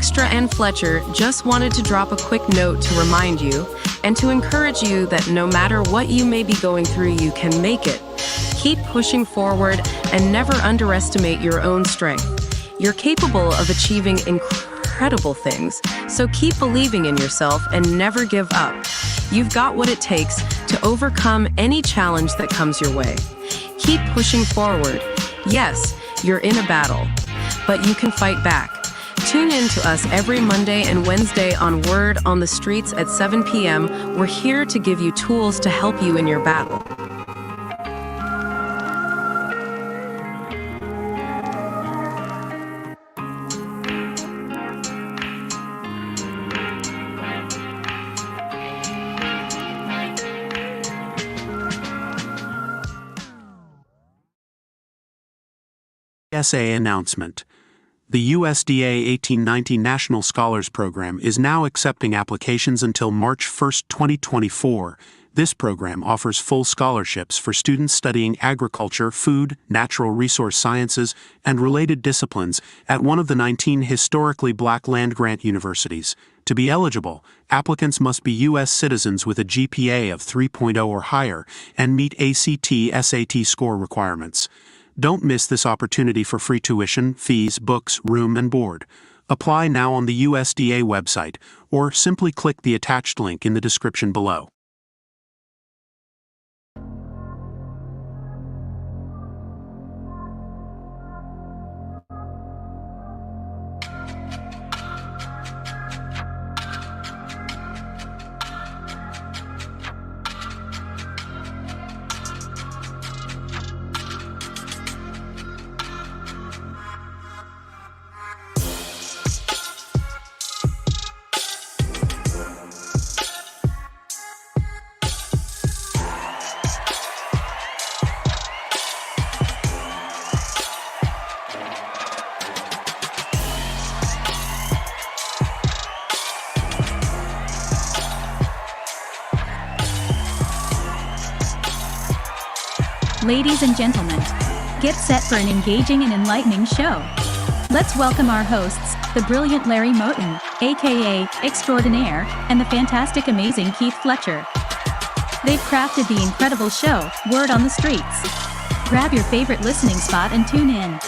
Xtra and Fletcher just wanted to drop a quick note to remind you and to encourage you that no matter what you may be going through, you can make it. Keep pushing forward and never underestimate your own strength. You're capable of achieving incredible things, so keep believing in yourself and never give up. You've got what it takes to overcome any challenge that comes your way. Keep pushing forward. Yes, you're in a battle, but you can fight back. Tune in to us every Monday and Wednesday on Word on the Streets at 7 p.m. We're here to give you tools to help you in your battle. USA announcement. The USDA 1890 National Scholars Program is now accepting applications until March 1, 2024. This program offers full scholarships for students studying agriculture, food, natural resource sciences, and related disciplines at one of the 19 historically black land-grant universities. To be eligible, applicants must be U.S. citizens with a GPA of 3.0 or higher and meet ACT/SAT score requirements. Don't miss this opportunity for free tuition, fees, books, room, and board. Apply now on the USDA website, or simply click the attached link in the description below. Ladies and gentlemen, get set for an engaging and enlightening show. Let's welcome our hosts, the brilliant Larry Moten, aka Extraordinaire, and the fantastic amazing Keith Fletcher. They've crafted the incredible show, Word on the Streets. Grab your favorite listening spot and tune in.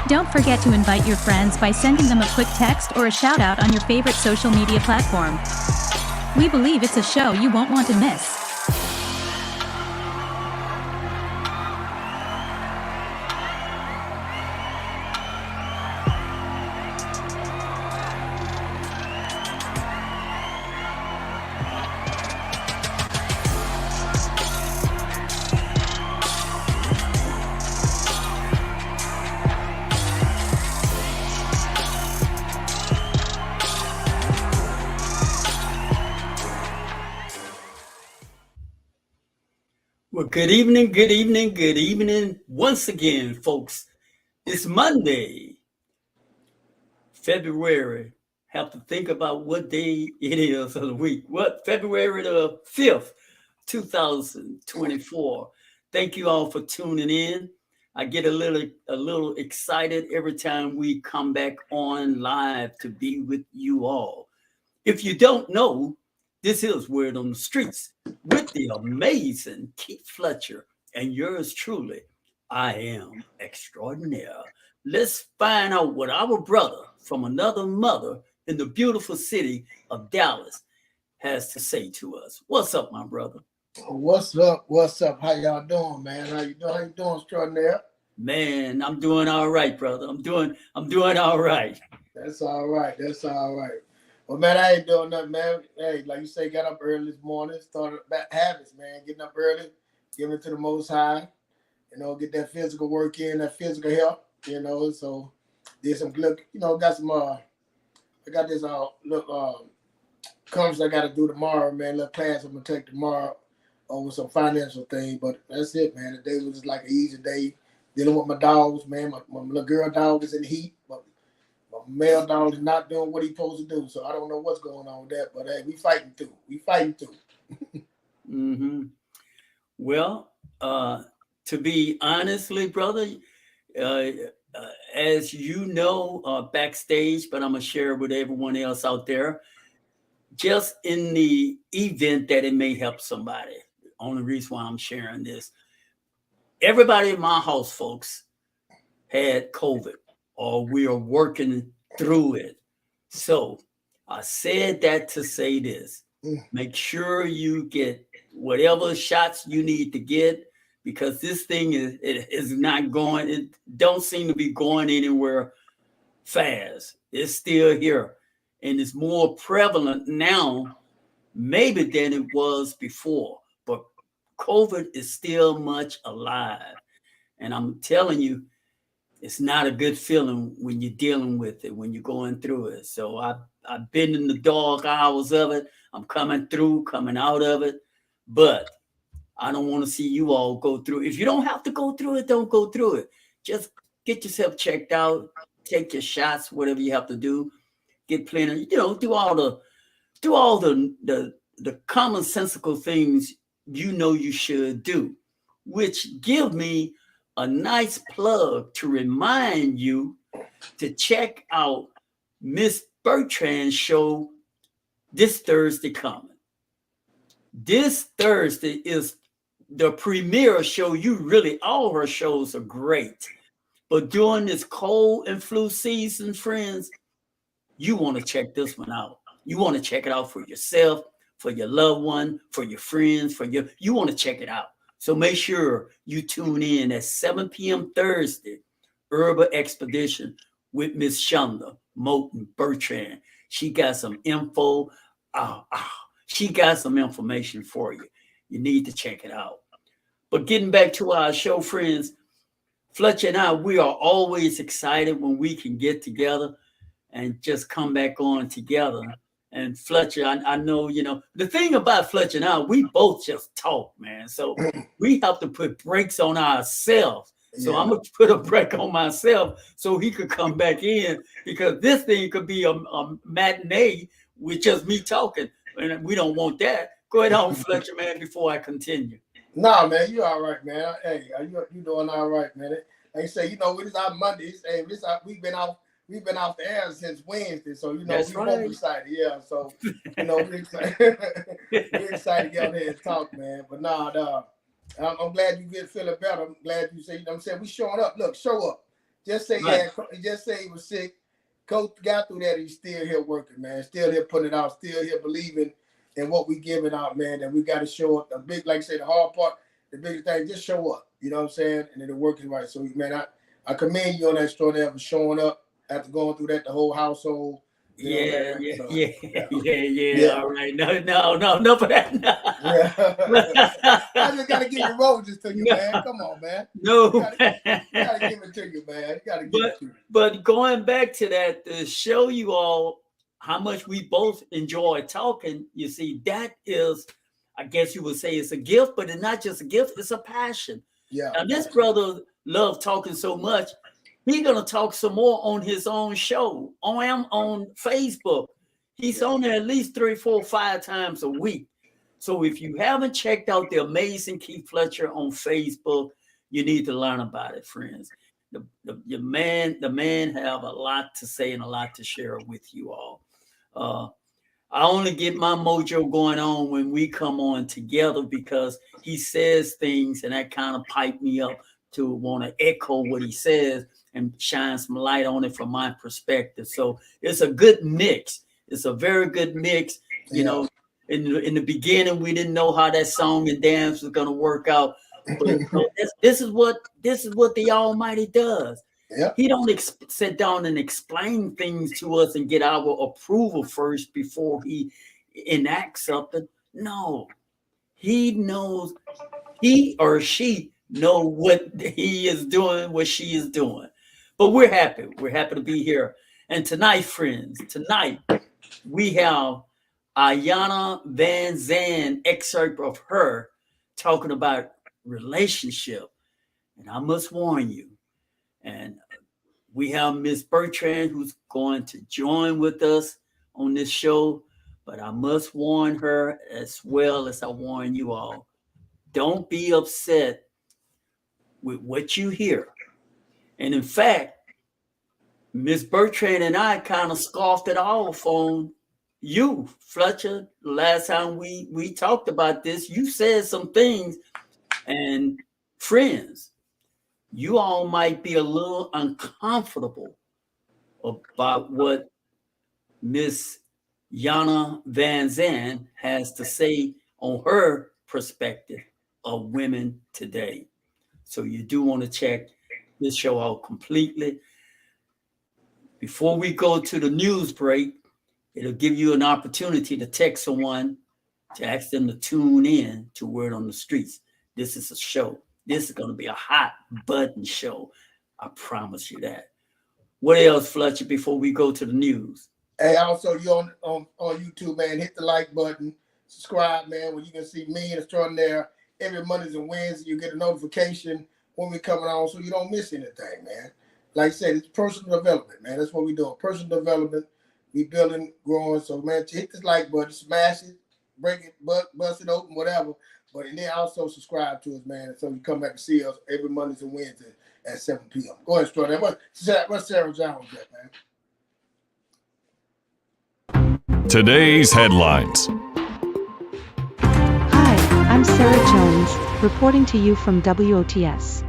Don't forget to invite your friends by sending them a quick text or a shout out on your favorite social media platform. We believe it's a show you won't want to miss. Well, good evening once again, folks. It's Monday, February. Have to think about what day it is of the week. What, February the 5th, 2024. Thank you all for tuning in. I get a little excited every time we come back on live to be with you all. If you don't know, this is Word on the Streets with the amazing Keith Fletcher and yours truly, I am Extraordinaire. Let's find out what our brother from another mother in the beautiful city of Dallas has to say to us. What's up, my brother? What's up? How y'all doing, man? How you doing, Extraordinaire? Man, I'm doing all right, brother. I'm doing all right. That's all right. Well, man, I ain't doing nothing, man. Hey, like you say, got up early this morning, started back habits, man. Getting up early, giving it to the Most High, get that physical work in, that physical health, so did some good, got some, I got this, conference I got to do tomorrow, man, little class I'm going to take tomorrow over some financial thing, but that's it, man. The day was just like an easy day, dealing with my dogs, man. My little girl dog is in the heat, but my male dog is not doing what he's supposed to do, so I don't know what's going on with that, but hey, we fighting too. Mm-hmm. Well, to be honestly, brother, as you know, backstage, but I'm going to share with everyone else out there, just in the event that it may help somebody. Only reason why I'm sharing this. Everybody in my house, folks, had COVID, or we are working through it. So I said that to say this. Make sure you get whatever shots you need to get, because this thing is not going, it don't seem to be going anywhere fast. It's still here. And it's more prevalent now, maybe than it was before. But COVID is still much alive. And I'm telling you, it's not a good feeling when you're dealing with it, when you're going through it. So I've been in the dark hours of it. I'm coming through, coming out of it. But I don't want to see you all go through. If you don't have to go through it, don't go through it. Just get yourself checked out, take your shots, whatever you have to do. Get plenty, do all the commonsensical things you should do, which give me a nice plug to remind you to check out Miss Bertrand's show this Thursday coming. This Thursday is the premiere show. All her shows are great. But during this cold and flu season, friends, you want to check this one out. You want to check it out for yourself, for your loved one, for your friends, you want to check it out. So make sure you tune in at 7 p.m. Thursday, Herbal Expedition with Miss Shonda Moulton Bertrand. She got some info. She got some information for you. You need to check it out. But getting back to our show, friends, Fletcher and I, we are always excited when we can get together and just come back on together. And Fletcher, I know, the thing about Fletcher and I, we both just talk, man. So we have to put brakes on ourselves. So I'm going to put a brake on myself so he could come back in, because this thing could be a matinee with just me talking. And we don't want that. Go ahead on, Fletcher, man, before I continue. Nah, man, you all right, man. Hey, you doing all right, man. Like you say, this our Mondays. Hey, we've been off the air since Wednesday, so That's we right. both excited. Yeah, so we're excited. We're excited to get out here and talk, man. But I'm glad you feeling better. I'm glad you say. I'm saying we showing up. Look, show up. Just say he was sick. Coach got through that. He's still here working, man. Still here putting it out. Still here believing in what we giving out, man. That we got to show up. The big, like I say, the hard part, the biggest thing, just show up. You know what I'm saying? And then it working right. So, man, I commend you on that extraordinary for showing up after going through that, the whole household. Yeah. All right. No, for that. No. Yeah. I just got to give you roses to you, man. Come on, man. No, you gotta give it to you, man. You gotta give it to you. But going back to that, to show you all how much we both enjoy talking, you see, that is, I guess you would say, it's a gift, but it's not just a gift, it's a passion. Yeah. Now, this brother loves talking so much, he's going to talk some more on his own show, on Facebook. He's on there at least 3, 4, 5 times a week. So if you haven't checked out the amazing Keith Fletcher on Facebook, you need to learn about it, friends. The man have a lot to say and a lot to share with you all. I only get my mojo going on when we come on together, because he says things and that kind of pipe me up to want to echo what he says and shine some light on it from my perspective. So it's a good mix. It's a very good mix. You know, in the beginning, we didn't know how that song and dance was going to work out. But this is what the Almighty does. Yeah. He don't sit down and explain things to us and get our approval first before he enacts something. No, he knows, he or she know what he is doing, what she is doing. But we're happy. We're happy to be here. And tonight, friends, we have Iyanla Vanzant excerpt of her talking about relationship. And I must warn you, and we have Miss Bertrand who's going to join with us on this show, but I must warn her as well as I warn you all. Don't be upset with what you hear. And in fact, Miss Bertrand and I kind of scoffed it off on you, Fletcher. Last time we talked about this, you said some things, and friends, you all might be a little uncomfortable about what Miss Iyanla Vanzant has to say on her perspective of women today. So you do want to check this show out completely. Before we go to the news break, it'll give you an opportunity to text someone to ask them to tune in to Word on the Streets. This is a show. This is going to be a hot button show. I promise you that. What else, Fletcher, before we go to the news? Hey, also, you on YouTube, man, hit the like button, subscribe, man, where you can see me and Extraordinaire every Mondays and Wednesdays. You get a notification when we're coming on so you don't miss anything, man. Like I said, it's personal development, man. That's what we're doing. Personal development. We building, growing. So, man, hit this like button, smash it, break it, bust it open, whatever. But and then also subscribe to us, man. So you come back and see us every Mondays and Wednesdays at 7 p.m. Go ahead, Extraordinaire. What's Sarah Jones at, man? Today's headlines. Hi, I'm Sarah Jones, reporting to you from WOTS.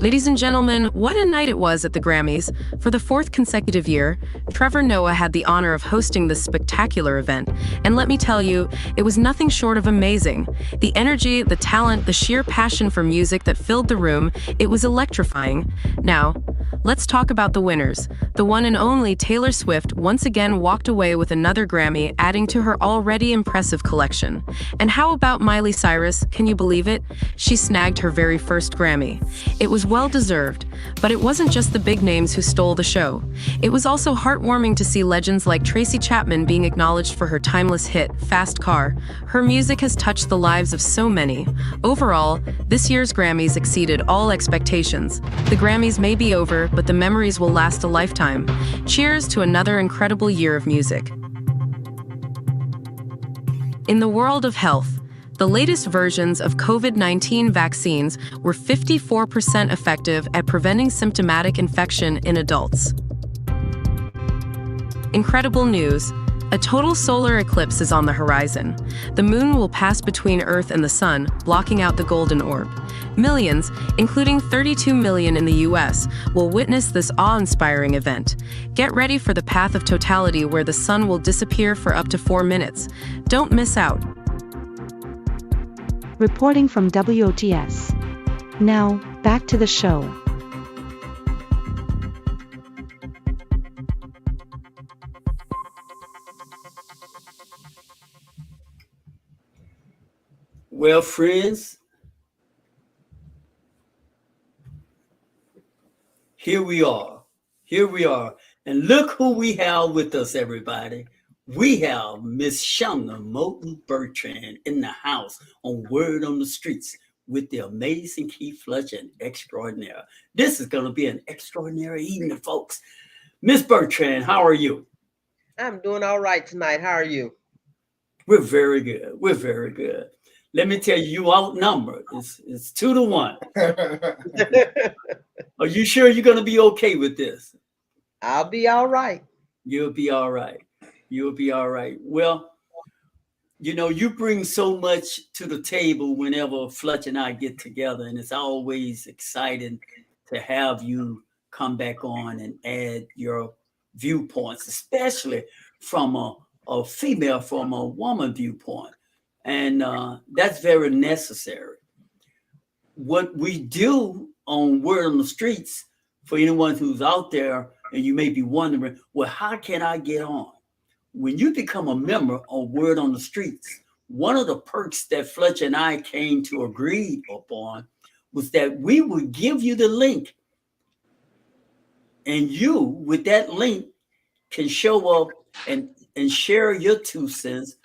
Ladies and gentlemen, what a night it was at the Grammys. For the fourth consecutive year, Trevor Noah had the honor of hosting this spectacular event. And let me tell you, it was nothing short of amazing. The energy, the talent, the sheer passion for music that filled the room, it was electrifying. Now, let's talk about the winners. The one and only Taylor Swift once again walked away with another Grammy, adding to her already impressive collection. And how about Miley Cyrus? Can you believe it? She snagged her very first Grammy. It was well-deserved, but it wasn't just the big names who stole the show. It was also heartwarming to see legends like Tracy Chapman being acknowledged for her timeless hit, Fast Car. Her music has touched the lives of so many. Overall, this year's Grammys exceeded all expectations. The Grammys may be over, but the memories will last a lifetime. Cheers to another incredible year of music. In the world of health, the latest versions of COVID-19 vaccines were 54% effective at preventing symptomatic infection in adults. Incredible news. A total solar eclipse is on the horizon. The moon will pass between Earth and the sun, blocking out the golden orb. Millions, including 32 million in the US, will witness this awe-inspiring event. Get ready for the path of totality where the sun will disappear for up to 4 minutes. Don't miss out. Reporting from WOTS. Now, back to the show. Well, friends, here we are. Here we are. And look who we have with us, everybody. We have Miss Iyanla Moten Bertrand in the house on Word on the Streets with the amazing Keith Fletcher and Extraordinaire. This is going to be an extraordinary evening, folks. Miss Bertrand, how are you? I'm doing all right tonight. How are you? We're very good. We're very good. Let me tell you, you outnumbered. It's 2-1. Are you sure you're going to be okay with this? I'll be all right. You'll be all right. You'll be all right. Well, you know, you bring so much to the table whenever Fletcher and I get together, and it's always exciting to have you come back on and add your viewpoints, especially from a female, from a woman viewpoint. And that's very necessary. What we do on Word on the Streets, for anyone who's out there, and you may be wondering, well, how can I get on? When you become a member of Word on the Streets, one of the perks that Fletcher and I came to agree upon was that we would give you the link. And you, with that link, can show up and share your 2 cents.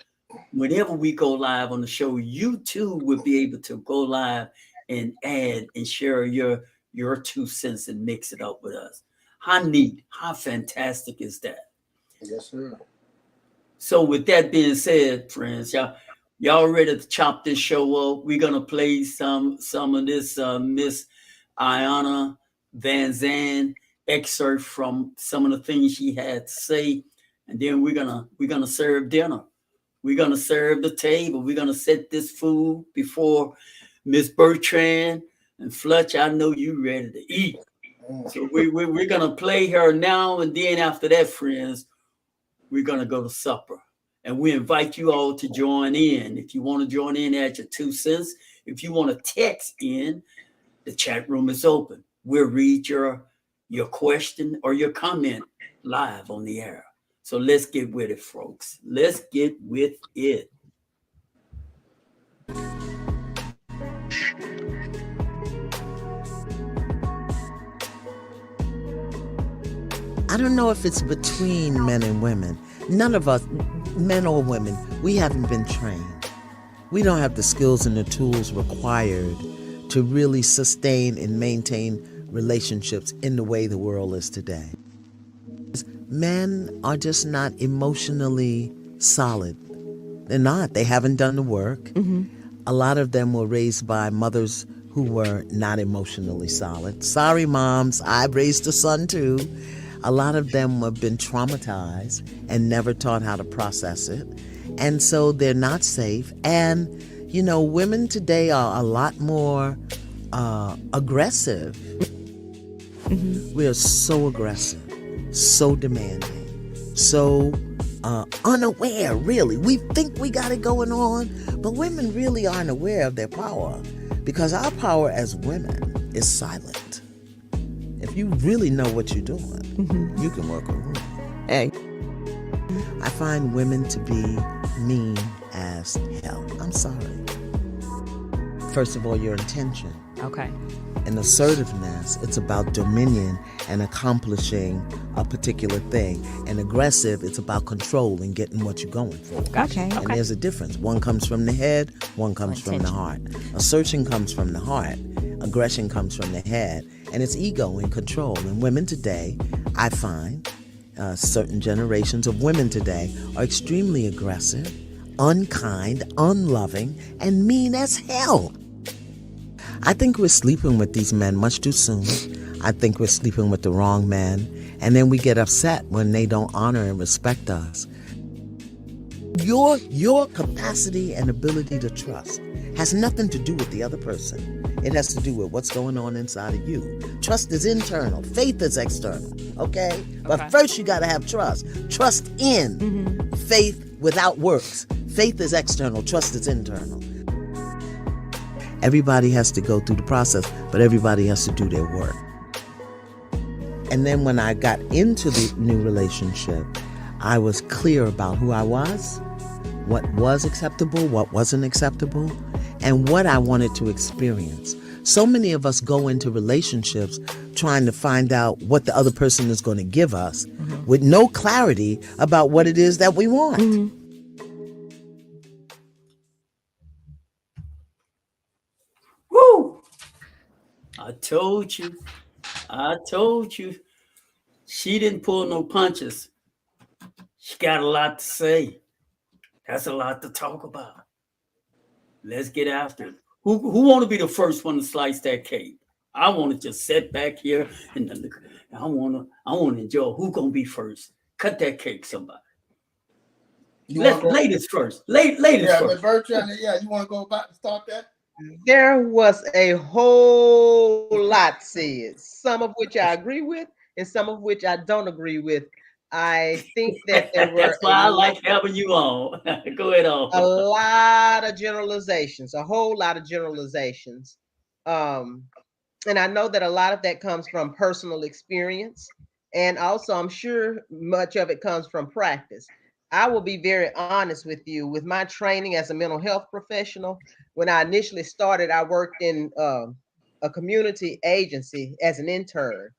Whenever we go live on the show, you too will be able to go live and add and share your 2 cents and mix it up with us. How neat, how fantastic is that? Yes, sir. So with that being said, friends, y'all ready to chop this show up? We're gonna play some of this Miss Iyanla Vanzant excerpt from some of the things she had to say, and then we're gonna serve dinner. We're gonna serve the table. We're gonna set this food before Miss Bertrand and Fletch. I know you ready to eat. So we're gonna play her now, and then after that, friends, we're gonna go to supper. And we invite you all to join in. If you want to join in, add your 2 cents. If you want to text in, the chat room is open. We'll read your question or your comment live on the air. So let's get with it, folks. Let's get with it. I don't know if it's between men and women. None of us, men or women, we haven't been trained. We don't have the skills and the tools required to really sustain and maintain relationships in the way the world is today. Men are just not emotionally solid. They're not. They haven't done the work. A lot of them were raised by mothers who were not emotionally solid. Sorry, moms, I raised a son too. A lot of them have been traumatized and never taught how to process it. And so they're not safe. And, you know, women today are a lot more aggressive. We are so aggressive, so demanding, so unaware, really. We think we got it going on, but women really aren't aware of their power, because our power as women is silent. If you really know what you're doing, you can work a room. Hey, I find women to be mean as hell. I'm sorry. First of all, your intention. Okay. In assertiveness, it's about dominion and accomplishing a particular thing. And aggressive, it's about control and getting what you're going for. Okay. And there's a difference. One comes from the head, one comes from the heart. Assertion comes from the heart. Aggression comes from the head. And it's ego and control. And women today, I find, certain generations of women today are extremely aggressive, unkind, unloving, and mean as hell. I think we're sleeping with these men much too soon. I think we're sleeping with the wrong men. And then we get upset when they don't honor and respect us. Your capacity and ability to trust has nothing to do with the other person. It has to do with what's going on inside of you. Trust is internal. Faith is external. Okay? But first you got to have trust. Trust in. Faith without works. Faith is external. Trust is internal. Everybody has to go through the process, but everybody has to do their work. And then when I got into the new relationship, I was clear about who I was, what was acceptable, what wasn't acceptable, and what I wanted to experience. So many of us go into relationships trying to find out what the other person is going to give us with no clarity about what it is that we want. Woo! I told you. She didn't pull no punches. She got a lot to say. That's a lot to talk about. Let's get after it. Who want to be the first one to slice that cake? I want to just sit back here and I want to enjoy. Who gonna be first? Cut that cake, somebody. Ladies first. Ladies Yeah, first. Miss Bertrand, you want to go back and start that? There was a whole lot said, some of which I agree with and some of which I don't agree with. I think that there were That's why I like having you on. Go ahead on. a lot of generalizations, a whole lot of generalizations. And I know that a lot of that comes from personal experience. And also, I'm sure much of it comes from practice. I will be very honest with you. With my training as a mental health professional, when I initially started, I worked in a community agency as an intern.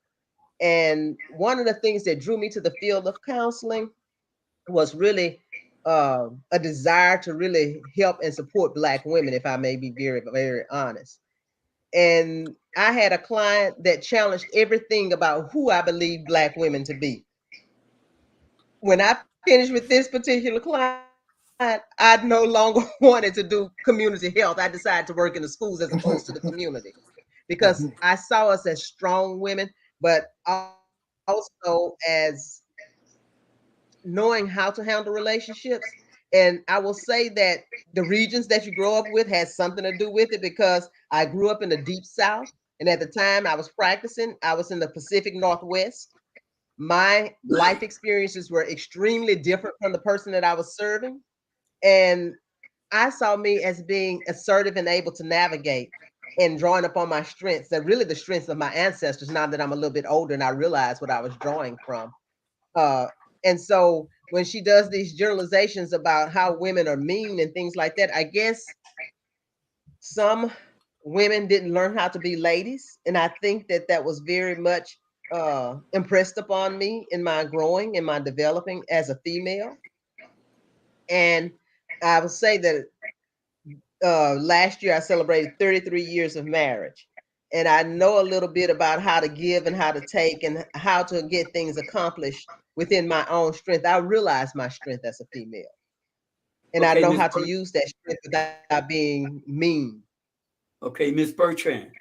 And one of the things that drew me to the field of counseling was really a desire to really help and support Black women, if I may be very, very honest. And I had a client that challenged everything about who I believe Black women to be. When I finished with this particular client, I no longer wanted to do community health. I decided to work in the schools as opposed to the community, because I saw us as strong women, but also as knowing how to handle relationships. And I will say that the regions that you grow up with has something to do with it, because I grew up in the deep South. And at the time I was practicing, I was in the Pacific Northwest. My life experiences were extremely different from the person that I was serving. And I saw me as being assertive and able to navigate and drawing upon my strengths, that really the strengths of my ancestors, now that I'm a little bit older and I realize what I was drawing from. Uh, and so when she does these generalizations about how women are mean and things like that, I guess some women didn't learn how to be ladies. And I think that that was very much impressed upon me in my growing and my developing as a female. And I would say that last year I celebrated 33 years of marriage. And I know a little bit about how to give and how to take and how to get things accomplished within my own strength. I realize my strength as a female. And I Okay, know Miss how to use that strength without being mean. Okay, Miss Bertrand.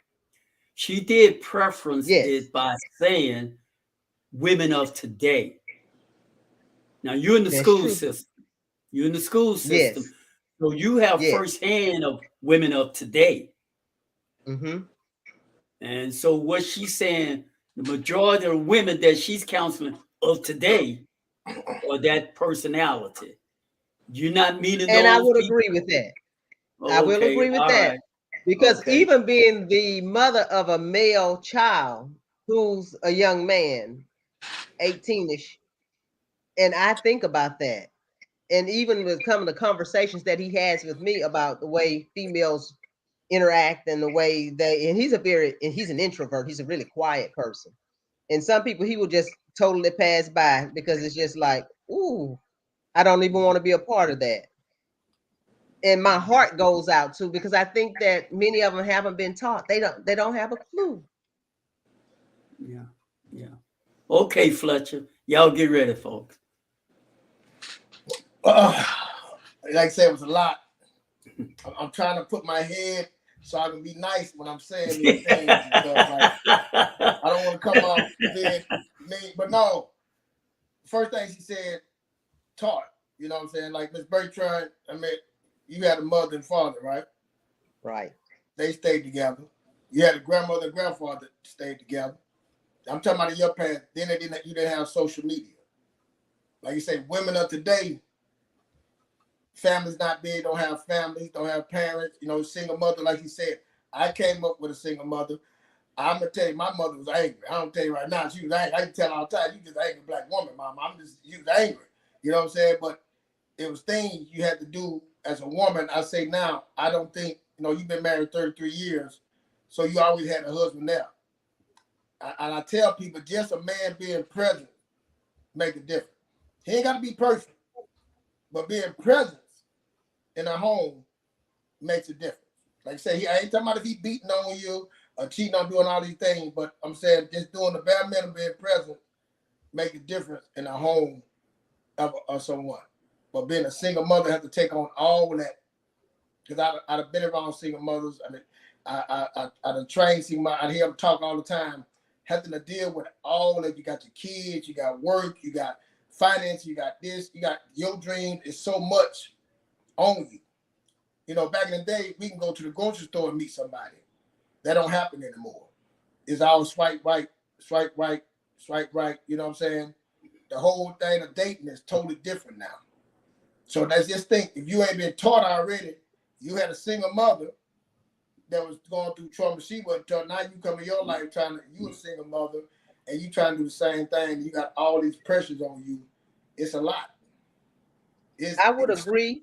She did preference Yes, it by saying women of today. Now you're in the that's school true. system. You're in the school system. Yes, So you have yes. firsthand of women of today. Hmm. And so what she's saying, the majority of women that she's counseling of today are that personality. You're not meeting And I those would people. agree with that. I will Okay, agree with all that. right. Because Okay. even being the mother of a male child who's a young man, 18ish, and I think about that. And even with some of the conversations that he has with me about the way females interact and the way they, and he's an introvert, he's a really quiet person. And some people he will just totally pass by because it's just like, ooh, I don't even want to be a part of that. And my heart goes out to, because I think that many of them haven't been taught. They don't have a clue. Yeah. Yeah. Okay, Fletcher. Y'all get ready, folks. Uh, like I said, it was a lot. I'm trying to put my head so I can be nice when I'm saying these things and stuff. Like, I don't want to come off being mean, but no. First thing she said, taught. You know what I'm saying? Like Miss Bertrand, I mean, you had a mother and father, right? Right. They stayed together. You had a grandmother and grandfather stayed together. I'm talking about in your parents. Then you didn't have social media. Like you say, women of today, families not big, don't have families, don't have parents. You know, single mother. Like you said, I came up with a single mother. I'm gonna tell you, my mother was angry. I'm gonna tell you right now, she was angry. I can tell all the time, you just angry black woman, mama. You was angry. You know what I'm saying? But it was things you had to do as a woman. I say now, I don't think, you've been married 33 years, so you always had a husband there. And I tell people, just a man being present make a difference. He ain't got to be perfect, but being present in a home makes a difference. Like I say, I ain't talking about if he beating on you or cheating on doing all these things, but I'm saying just doing the bare minimum, being present, make a difference in a home of someone. But being a single mother have to take on all that, because I've been around single mothers. I mean, I done trained single mothers. I hear them talk all the time, having to deal with all that. You got your kids, you got work, you got finance, you got this, you got your dreams. It's so much on you. Back in the day, we can go to the grocery store and meet somebody. That don't happen anymore. It's all swipe right, swipe right, swipe right. You know what I'm saying? The whole thing of dating is totally different now. So let's just think, if you ain't been taught already, you had a single mother that was going through trauma. She wasn't taught. Now you come in your life you a single mother and you trying to do the same thing. You got all these pressures on you. It's a lot. I would agree.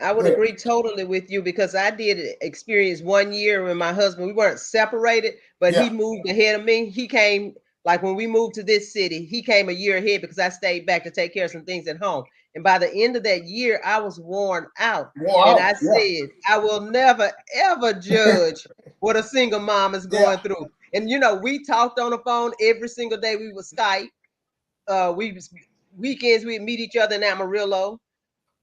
I would Good. agree totally with you, because I did experience 1 year with my husband. We weren't separated, but he Yeah. moved ahead of me. He came, like when we moved to this city, he came a year ahead because I stayed back to take care of some things at home. And by the end of that year, I was worn out. And Wow. I Yeah. said, I will never, ever judge what a single mom is Yeah. going through. And, we talked on the phone every single day. We would Skype. Weekends, we'd meet each other in Amarillo,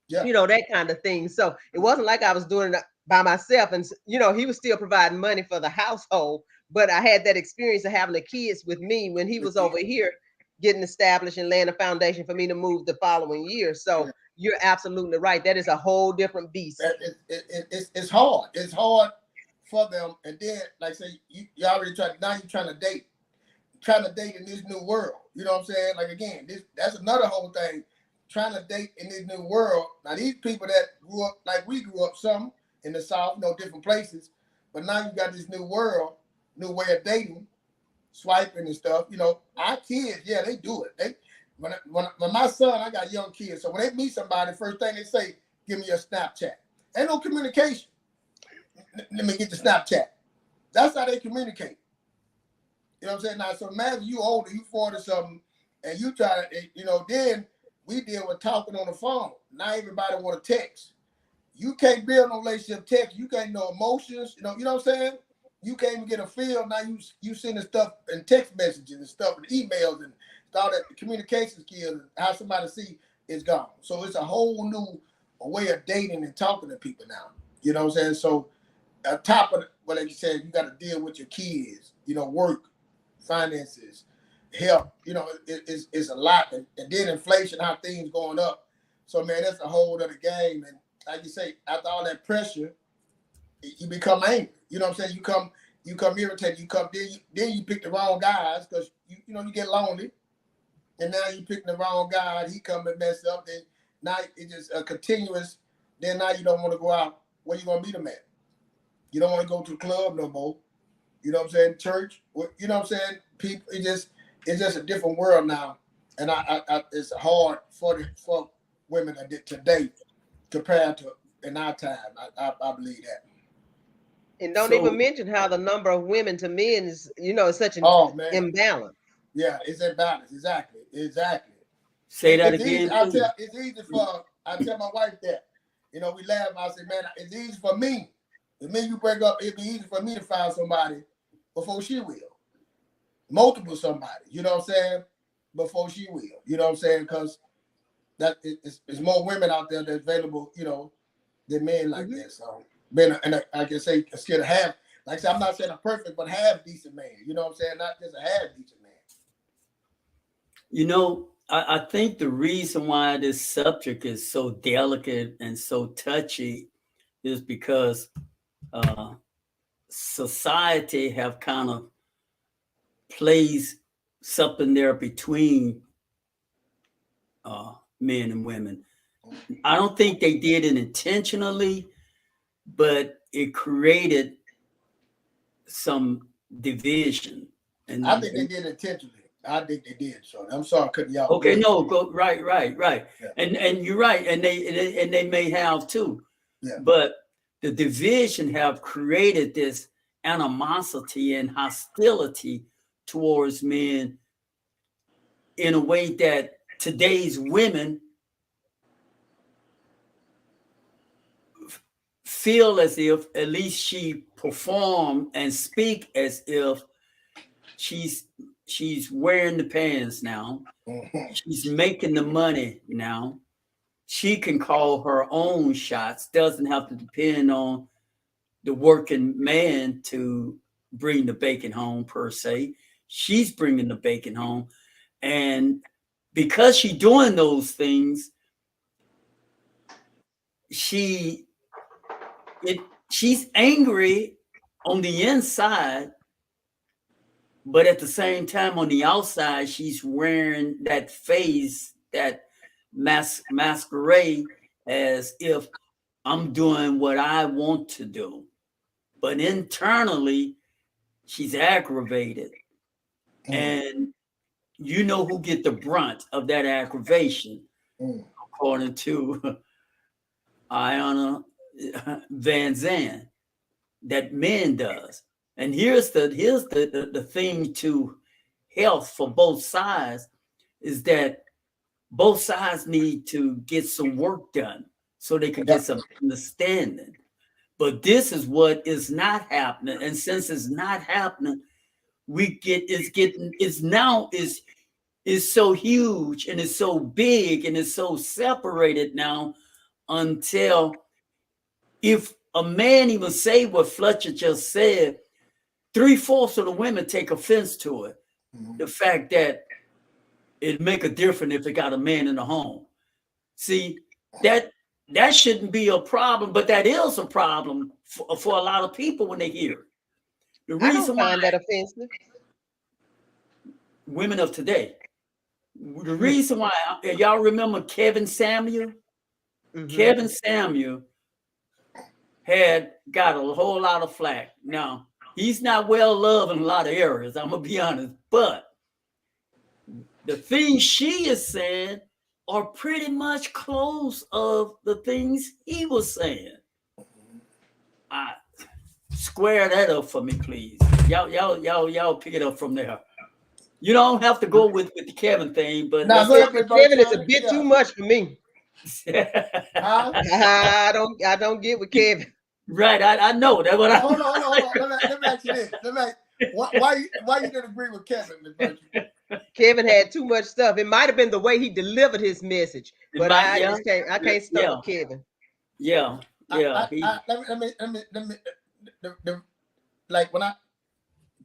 Yeah. that kind of thing. So it wasn't like I was doing it by myself. And, he was still providing money for the household, but I had that experience of having the kids with me when he was over here getting established and laying a foundation for me to move the following year. So you're absolutely right. That is a whole different beast. It's hard. It's hard for them. And then, like say, you already tried. Now you're trying to date in this new world. You know what I'm saying? Like again, that's another whole thing. Trying to date in this new world. Now these people that grew up like we grew up, some in the South, different places. But now you got this new world, new way of dating, swiping and stuff. Our kids, yeah, they do it. When my son, I got young kids, so when they meet somebody, first thing they say, give me a Snapchat. Ain't no communication. Let me get the Snapchat. That's how they communicate. You know what I'm saying? Now, so imagine you older, you 40 something, and you try to, then we deal with talking on the phone. Now everybody want to text. You can't build no relationship text. You can't know emotions. You know what I'm saying? You can't even get a feel. Now you sending stuff in text messages and stuff and emails and all that communication skills and how somebody see is gone. So it's a whole new way of dating and talking to people now. You know what I'm saying? So on top of like you said, you got to deal with your kids, work, finances, health, it's a lot. And then inflation, how things going up. So man, that's a whole other game. And like you say, after all that pressure, you become angry. You know what I'm saying? You come irritated. Then you pick the wrong guys because you get lonely. And now you pick the wrong guy. He come and mess up. Then now it's just a continuous. Then now you don't want to go out. Where you gonna meet them at? You don't want to go to the club no more. You know what I'm saying? Church. You know what I'm saying? People. It's just a different world now. And I it's hard for women today compared to in our time. I believe that. And don't even mention how the number of women to men is, such an imbalance. Yeah, it's imbalance. Exactly. Say that again. It's easy for. I tell my wife that. We laugh. I say, man, it's easy for me. The minute you break up, it'd be easy for me to find somebody before she will. Multiple somebody. You know what I'm saying? Before she will. You know what I'm saying? Because it's more women out there that's available. Than men like that. So, and I can say scared to have. Like I said, I'm not saying a perfect, but half decent man. You know what I'm saying? Not just a half decent man. I think the reason why this subject is so delicate and so touchy is because society have kind of placed something there between men and women. I don't think they did it intentionally, but it created some division. And I think they did it intentionally. I think they did. So I'm sorry, cutting y'all. Okay, no, go right. Yeah. And you're right, and they may have too. Yeah. But the division have created this animosity and hostility towards men in a way that today's women feel as if at least she perform and speak as if she's wearing the pants now. She's making the money now. She can call her own shots, doesn't have to depend on the working man to bring the bacon home per se. She's bringing the bacon home. And because she's doing those things, she's angry on the inside, but at the same time, on the outside, she's wearing that face, that masquerade as if I'm doing what I want to do. But internally, she's aggravated. And you know who get the brunt of that aggravation, according to Iyanla Vanzant, that men does. And here's the thing to health for both sides is that both sides need to get some work done so they can get some understanding. But this is what is not happening. And since it's not happening, it's so huge and it's so big and it's so separated now until if a man even say what Fletcher just said, 3/4 of the women take offense to it. The fact that it make a difference if it got a man in the home. See, that shouldn't be a problem, but that is a problem for a lot of people when they hear it. The I don't reason why find that offensive. women of today, the reason why, y'all remember Kevin Samuel? Kevin Samuel had got a whole lot of flack. Now, he's not well loved in a lot of areas, I'm gonna be honest, but the things she is saying are pretty much close of the things he was saying. Square that up for me, please. Y'all pick it up from there. You don't have to go with the Kevin thing, but Now, Kevin is a bit too much for me. I don't get with Kevin. Right, I know that. What hold on. Let me ask you this. Why you didn't agree with Kevin, Ms. Bertrand? Kevin had too much stuff. It might have been the way he delivered his message, but I can't stomach Kevin. Yeah. Let me like when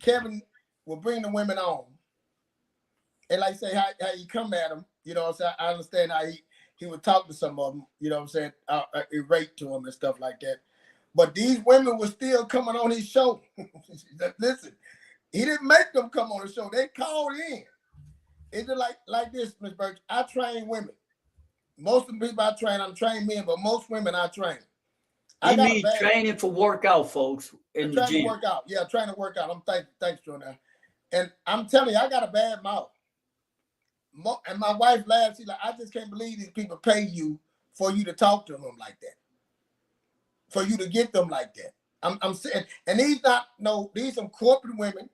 Kevin will bring the women on, and like say how you come at him, you know what I'm saying? I understand how he would talk to some of them, you know what I'm saying, irate to them and stuff like that. But these women were still coming on his show. Listen, he didn't make them come on the show. They called in. It's just like this, Ms. Birch. I train women. Most of the people I train men, but most women I train. You mean training for workout, folks, in the gym. To work out. Yeah, trying to work out. Thanks, Jordan. And I'm telling you, I got a bad mouth. And my wife laughs. She's like, I just can't believe these people pay you for you to talk to them like that. For you to get them like that. I'm saying, and these some corporate women.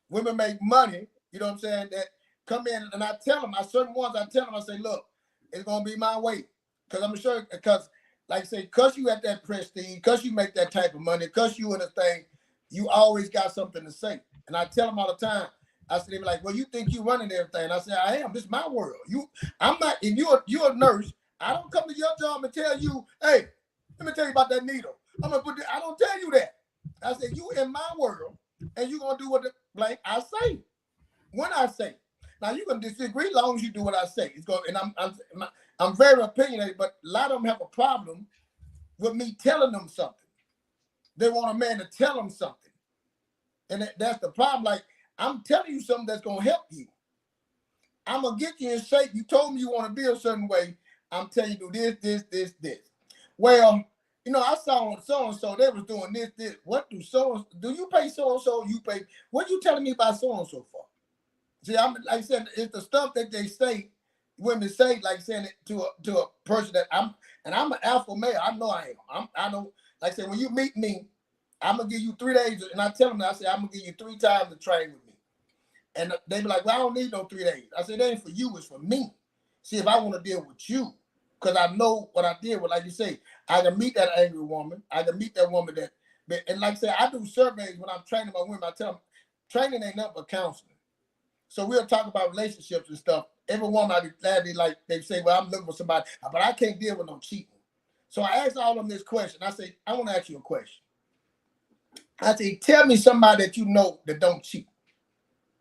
Women make money, you know what I'm saying, that come in, and I tell them, I say, look, it's gonna be my way. Because like I say, because you have that prestige, because you make that type of money, because you in a thing, you always got something to say. And I tell them all the time, I say, they be like, well, you think you running everything. I say, I am. This is my world. I'm not, if you're a nurse, I don't come to your job and tell you, hey, let me tell you about that needle. I don't tell you that. I said, you in my world, and you're gonna do what I say. When I say. Now you can disagree as long as you do what I say. It's going, and I'm very opinionated, but a lot of them have a problem with me telling them something. They want a man to tell them something. And that's the problem. Like, I'm telling you something that's gonna help you. I'm gonna get you in shape. You told me you want to be a certain way. I'm telling you, do this. Well, you know, I saw on so-and-so, they was doing this. What do you pay so-and-so? You pay, what you telling me about so-and-so for? See, I'm like I said, it's the stuff that they say, women say, like saying it to a person that I'm an alpha male. I know I am. I know, like I said, when you meet me, I'm gonna give you 3 days, and I tell them, I say, I'm gonna give you 3 times to train with me. And they be like, well, I don't need no 3 days. I said, that ain't for you, it's for me. See, if I want to deal with you, because I know what I deal with, like you say, I can meet that angry woman. I can meet that woman and like I say, I do surveys when I'm training my women. I tell them, training ain't nothing but counseling. So we'll talk about relationships and stuff. Every woman I be glad they say, well, I'm looking for somebody, but I can't deal with no cheating. So I asked all of them this question. I say, I want to ask you a question. I say, tell me somebody that you know that don't cheat.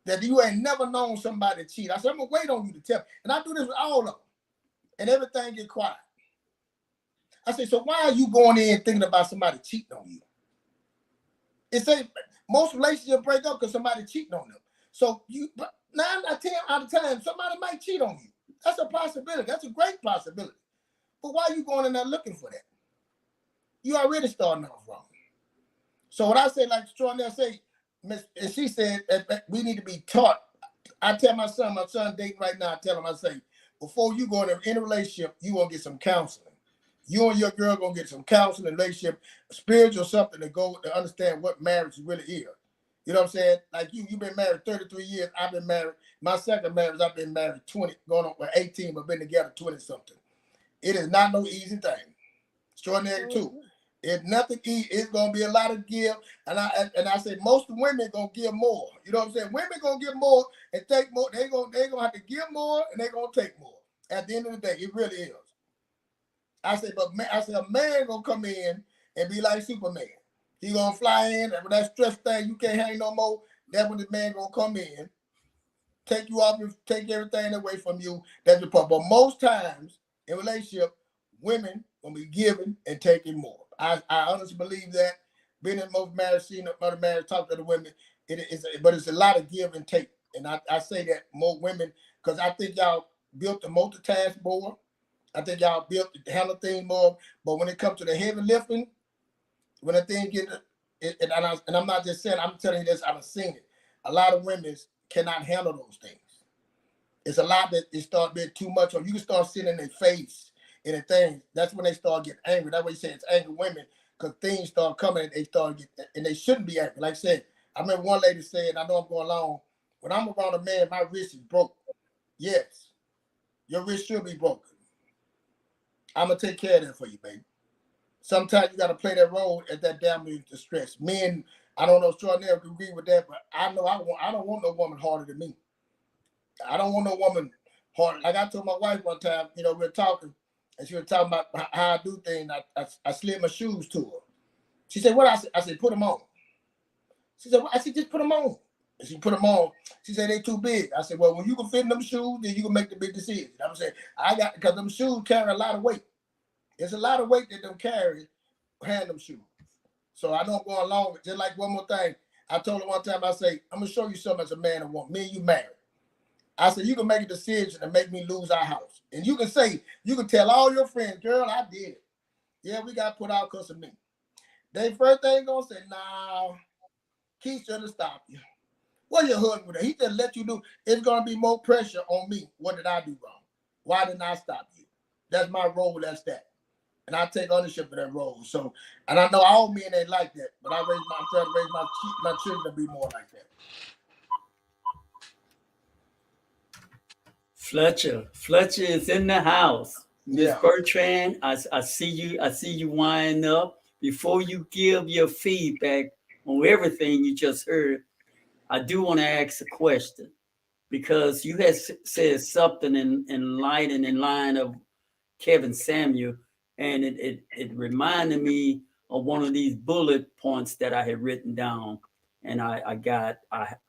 That you ain't never known somebody to cheat. I said, I'm gonna wait on you to tell me. And I do this with all of them. And everything get quiet. I say, so why are you going in thinking about somebody cheating on you? It say most relationships break up because somebody cheating on them. So 9 out of 10 out of time, somebody might cheat on you. That's a possibility. That's a great possibility. But why are you going in there looking for that? You already starting off wrong. So what I say, like Jordan say, and she said that we need to be taught. I tell my son dating right now, I tell him, I say, before you go in any relationship, you gonna get some counseling. You and your girl gonna get some counseling, relationship, spiritual something to understand what marriage really is. You know what I'm saying? Like you've been married 33 years. I've been married. My second marriage, I've been married 20, going on with 18, but been together 20 something. It is not no easy thing. Extraordinary too. It's nothing easy. It's gonna be a lot of give. And I say most women gonna give more. You know what I'm saying? Women gonna give more and take more. They gonna have to give more and they gonna take more. At the end of the day, it really is. I say, a man gonna come in and be like Superman. He gonna fly in, and when that stress thing, you can't hang no more. That's when the man gonna come in, take you off and take everything away from you. That's the part. But most times in relationship, women gonna be giving and taking more. I honestly believe that. Being in most marriages, seeing other marriages, talk to the women, but it's a lot of give and take. And I say that more women, because I think y'all built to multitask more. I think y'all built to handle things more. But when it comes to the heavy lifting, when the thing get, and I'm not just saying, I'm telling you this, I've seen it. A lot of women cannot handle those things. It's a lot that it start being too much, or you can start seeing in their face and the things. That's when they start getting angry. That's why you say it's angry women, because things start coming and they start getting, and they shouldn't be angry. Like I said, I remember one lady saying, I know I'm going long, when I'm around a man, my wrist is broke. Yes, your wrist should be broken. I'm going to take care of that for you, baby. Sometimes you got to play that role at that damn distress. Men, I don't know, extraordinary can agree with that, but I know I don't want no woman harder than me. I don't want no woman hard. Like I told my wife one time, we were talking, and she was talking about how I do things. I slid my shoes to her. She said, "What?" I said, "Put them on." She said, "What?" I said, "Just put them on." And she put them on. She said, "They too big." I said, "Well, when you can fit in them shoes, then you can make the big decision." I'm saying, because them shoes carry a lot of weight. There's a lot of weight that them carry, hand them shoes. So I know I'm going along with, just like one more thing. I told her one time, I say, "I'm going to show you something as a man and woman. Me and you married." I said, "You can make a decision and make me lose our house." And you can tell all your friends, "Girl, I did it. Yeah, we got put out because of me." They first thing going to say, "Nah, Keith should have stopped you." What your husband with? He just let you do. It's going to be more pressure on me. What did I do wrong? Why didn't I stop you? That's my role. That's that. And I take ownership of that role. So, and I know all men ain't like that, but I'm trying to raise my children to be more like that. Fletcher is in the house. Miss Yeah. Bertrand, I see you winding up. Before you give your feedback on everything you just heard, I do want to ask a question, because you had said something in line of Kevin Samuel, and it reminded me of one of these bullet points that I had written down, and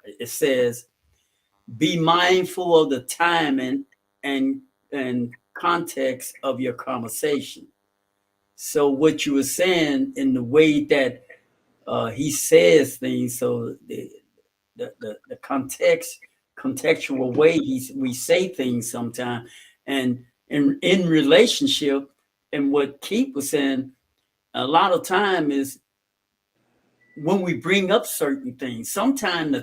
it says, be mindful of the timing and context of your conversation. So what you were saying in the way that he says things, so the contextual way we say things sometimes, and in relationship, and what Keith was saying, a lot of time is when we bring up certain things. Sometimes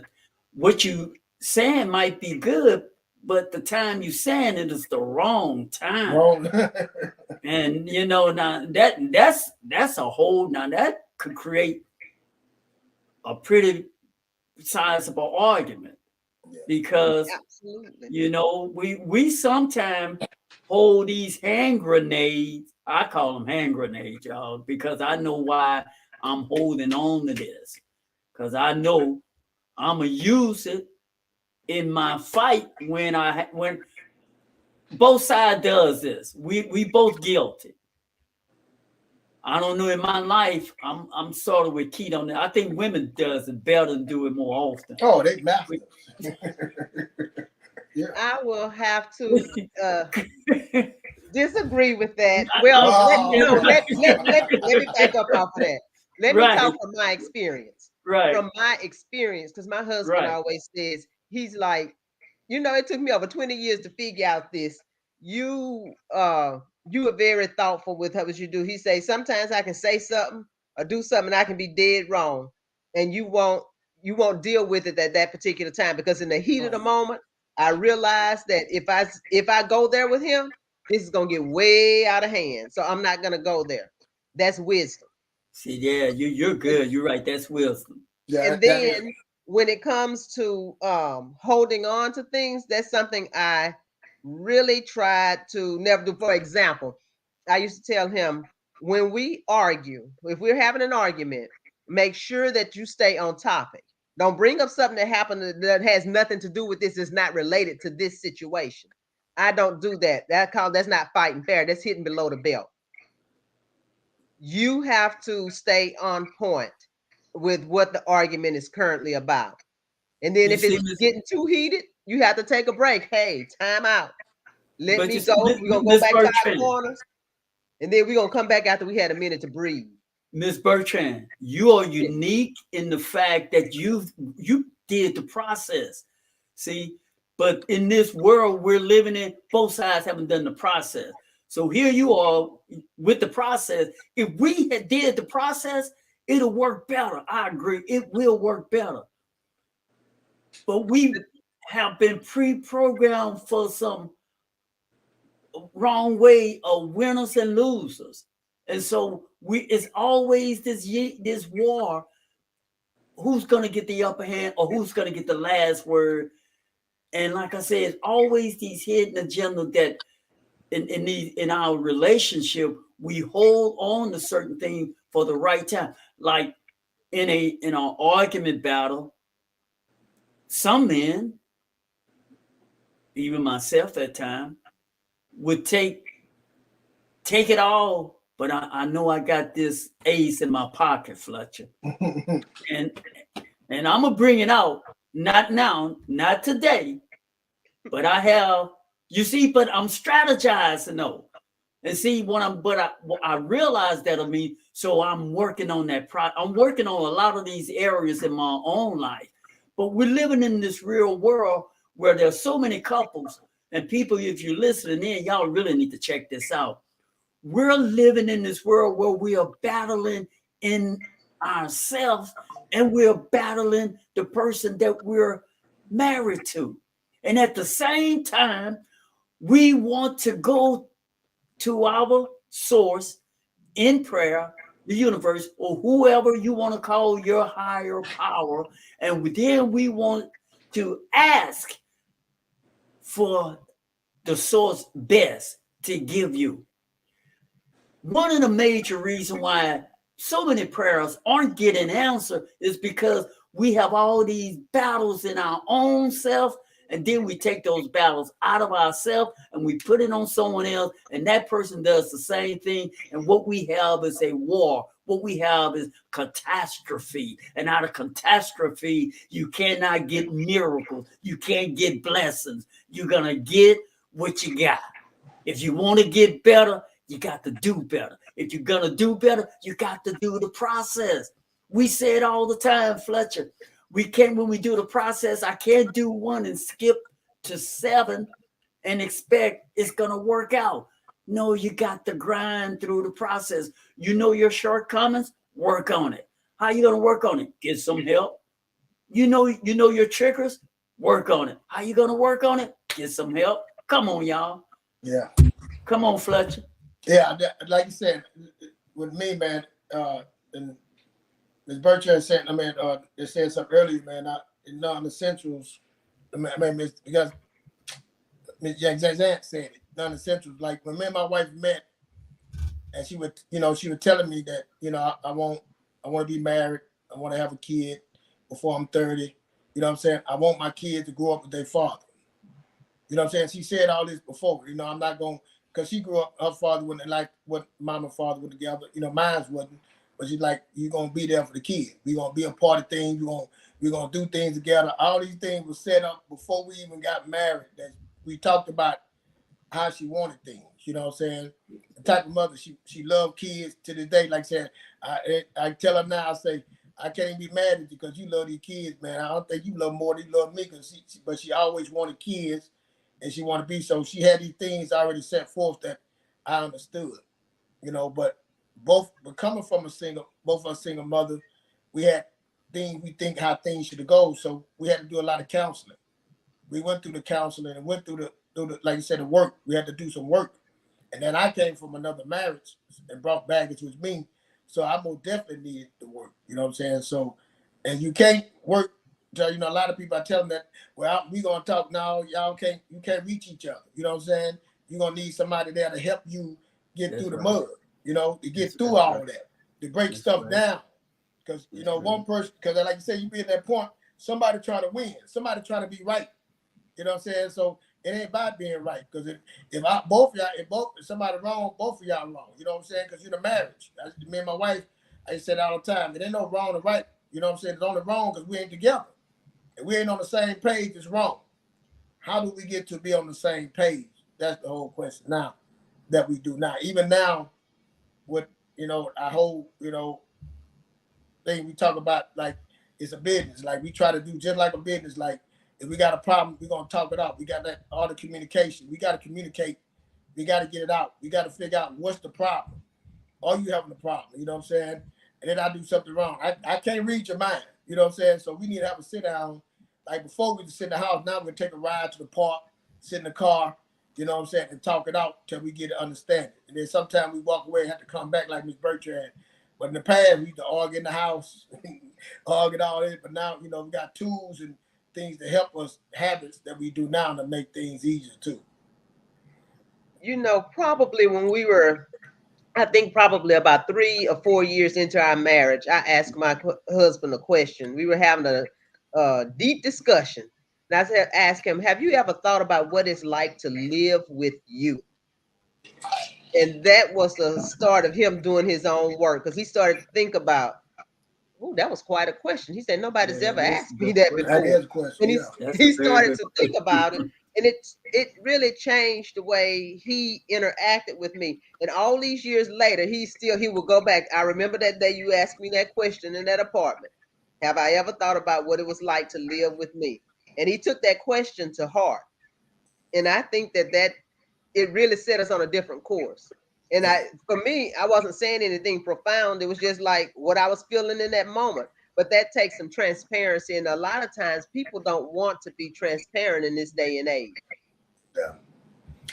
what you saying might be good, but the time you saying it is the wrong time. Wrong. And now that's a whole, now that could create a pretty sizable argument, because absolutely, we sometimes hold these hand grenades. I call them hand grenades, y'all, because I know why I'm holding on to this, because I know I'm gonna use it in my fight when both sides does this. We both guilty. I don't know, in my life, I'm sort of with Keith on that. I think women does it better and do it more often. Oh, they master. Yeah. I will have to disagree with that. Well, let me back up off of that. Let me talk from my experience. Right. From my experience, because my husband always says, he's like, it took me over 20 years to figure out this. You are very thoughtful with what you do. He says, sometimes I can say something or do something, I can be dead wrong, and you won't deal with it at that particular time, because in the heat of the moment, I realized that if I go there with him, this is gonna get way out of hand. So I'm not gonna go there. That's wisdom. See, yeah, you're good. You're right. That's wisdom. Yeah, and then when it comes to holding on to things, that's something I really tried to never do. For example, I used to tell him, when we argue, if we're having an argument, make sure that you stay on topic. Don't bring up something that happened that has nothing to do with this, is not related to this situation. I don't do that. That's not fighting fair. That's hitting below the belt. You have to stay on point. with what the argument is currently about. And then You if see, it's getting too heated, you have to take a break. Hey, time out. Let but me you see, go. We're gonna go Miss back to our Bertrand, corners, and then we're gonna come back after we had a minute to breathe. Miss Bertrand, you are unique in the fact that you did the process. See, but in this world we're living in, both sides haven't done the process. So here you are with the process. If we had did the process, it'll work better. I agree, it will work better. But we have been pre-programmed for some wrong way of winners and losers. And so it's always this war. Who's gonna get the upper hand or who's gonna get the last word? And like I said, it's always these hidden agenda that in our relationship, we hold on to certain things for the right time. Like in an argument battle, some men, even myself at times, would take it all, but I know I got this ace in my pocket, Fletcher. and I'm gonna bring it out. Not now, not today, but I have, you see, but I'm strategizing though. And see what I realize that of me, so I'm working on that I'm working on a lot of these areas in my own life. But we're living in this real world where there's so many couples and people, if you're listening in, y'all really need to check this out. We're living in this world where we are battling in ourselves and we're battling the person that we're married to. And at the same time, we want to go to our source in prayer, the universe, or whoever you want to call your higher power. And then we want to ask for the source best to give you. One of the major reasons why so many prayers aren't getting answered is because we have all these battles in our own self, and then we take those battles out of ourselves and we put it on someone else, and that person does the same thing. And what we have is a war. What we have is catastrophe. And out of catastrophe, you cannot get miracles. You can't get blessings. You're going to get what you got. If you want to get better, you got to do better. If you're going to do better, you got to do the process. We say it all the time, Fletcher. We can't, when we do the process, I can't do 1 and skip to 7 and expect it's going to work out. No, you got to grind through the process. You know your shortcomings, work on it. How you going to work on it? Get some help. You know your triggers, work on it. How you going to work on it? Get some help. Come on, y'all. Yeah. Come on, Fletcher. Yeah, like you said, with me, man, and Ms. Bertrand said, they said something earlier, man, in non-essentials, because Ms. Vanzant said it, non-essentials, like when me and my wife met, and she was telling me that, I want to be married, I want to have a kid before I'm 30, you know what I'm saying? I want my kids to grow up with their father. You know what I'm saying? She said all this before, I'm not going, because she grew up, her father wasn't like what mom and father were together, mine wasn't. But she's like, you're going to be there for the kid. We're going to be a part of things. We're going to do things together. All these things were set up before we even got married. That we talked about how she wanted things. You know what I'm saying? The type of mother, she loved kids to this day. Like I said, I tell her now, I say, I can't even be mad at you because you love these kids, man. I don't think you love more than you love me. But she always wanted kids and she wanted to be. So she had these things already set forth that I understood, but coming from both of us single mother, we had things, we think how things should go. So we had to do a lot of counseling. We went through the counseling and went through the like you said, the work. We had to do some work. And then I came from another marriage and brought baggage with me. So I most definitely needed the work. You know what I'm saying? So, and you can't work. A lot of people, I tell them that, well, we going to talk now. You can't reach each other. You know what I'm saying? You're going to need somebody there to help you get through the mud. To get through all of that, to break stuff down. Because, one person, because like you say, you be at that point, somebody trying to win, somebody trying to be right. You know what I'm saying? So it ain't about being right. Because if somebody wrong, both of y'all wrong. You know what I'm saying? Because you're the marriage. Me and my wife, I said all the time, there ain't no wrong or right. You know what I'm saying? It's only wrong because we ain't together. If we ain't on the same page, it's wrong. How do we get to be on the same page? That's the whole question now that we do now. Even now, with, our whole, thing we talk about, like, it's a business. Like, we try to do just like a business. Like, if we got a problem, we're going to talk it out. We got that all the communication. We got to communicate. We got to get it out. We got to figure out what's the problem. Are you having a problem? You know what I'm saying? And then I do something wrong. I can't read your mind. You know what I'm saying? So we need to have a sit down. Like, before we just sit in the house, now we're going to take a ride to the park, sit in the car, you know what I'm saying, and talk it out till we get to understand it. And then sometimes we walk away and have to come back like Miss Bertrand. But in the past, we used to argue in the house, argue all this. But now, we got tools and things to help us, habits that we do now to make things easier too. Probably when we were, I think probably about 3 or 4 years into our marriage, I asked my husband a question. We were having a deep discussion. And I said, ask him, have you ever thought about what it's like to live with you? And that was the start of him doing his own work, because he started to think about, oh, that was quite a question. He said, nobody's ever asked me that before. That is a question, and he started to think about it. And it really changed the way he interacted with me. And all these years later, he will go back. I remember that day you asked me that question in that apartment. Have I ever thought about what it was like to live with me? And he took that question to heart. And I think that it really set us on a different course. And for me, I wasn't saying anything profound. It was just like what I was feeling in that moment. But that takes some transparency. And a lot of times people don't want to be transparent in this day and age. Yeah.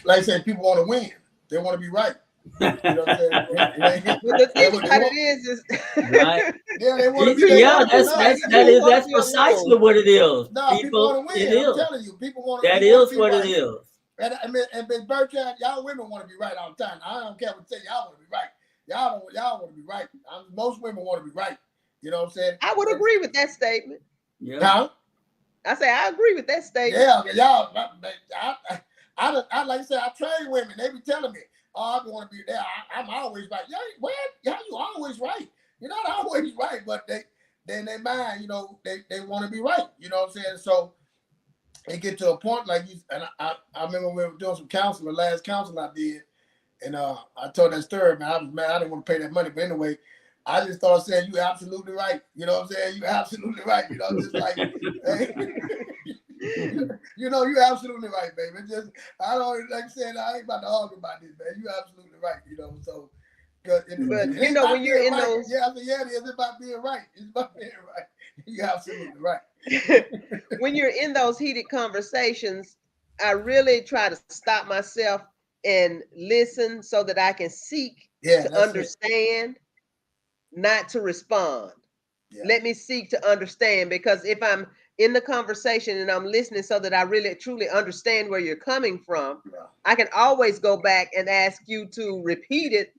Like I said, people want to win. They want to be right. You know what I'm saying? But the thing about it is right. Yeah, they want to be. Yeah, that's precisely what it is. No, people want to win. It I'm is. telling you, people want to. That is what it is. And Ms. Bertrand, y'all women want to be right all the time. I don't care what you say. Y'all want to be right. Y'all want to be right. Most women want to be right. You know what I'm saying? I would agree with that statement. Yeah. Huh? I say I agree with that statement. Yeah, y'all. I like I said, I train women. They be telling me, "Oh, I want to be there. I'm always right." Yeah, well, yeah, you always right. You're not always right, but they in their mind, they want to be right. You know what I'm saying? So it get to a point like you. And I remember we were doing some counseling. The last counseling I did, and I told that story. Man, I was mad. I didn't want to pay that money, but anyway. I just started saying, "You absolutely right." You know what I'm saying? You absolutely right. Just like, hey, you're absolutely right, baby. I don't, like I said, I ain't about to argue about this, man. You absolutely right. So, but when you're in right. those, it is about being right. It's about being right. You're absolutely right. When you're in those heated conversations, I really try to stop myself and listen so that I can seek to understand. Not to respond. Yeah. Let me seek to understand, because if I'm in the conversation and I'm listening so that I really truly understand where you're coming from, I can always go back and ask you to repeat it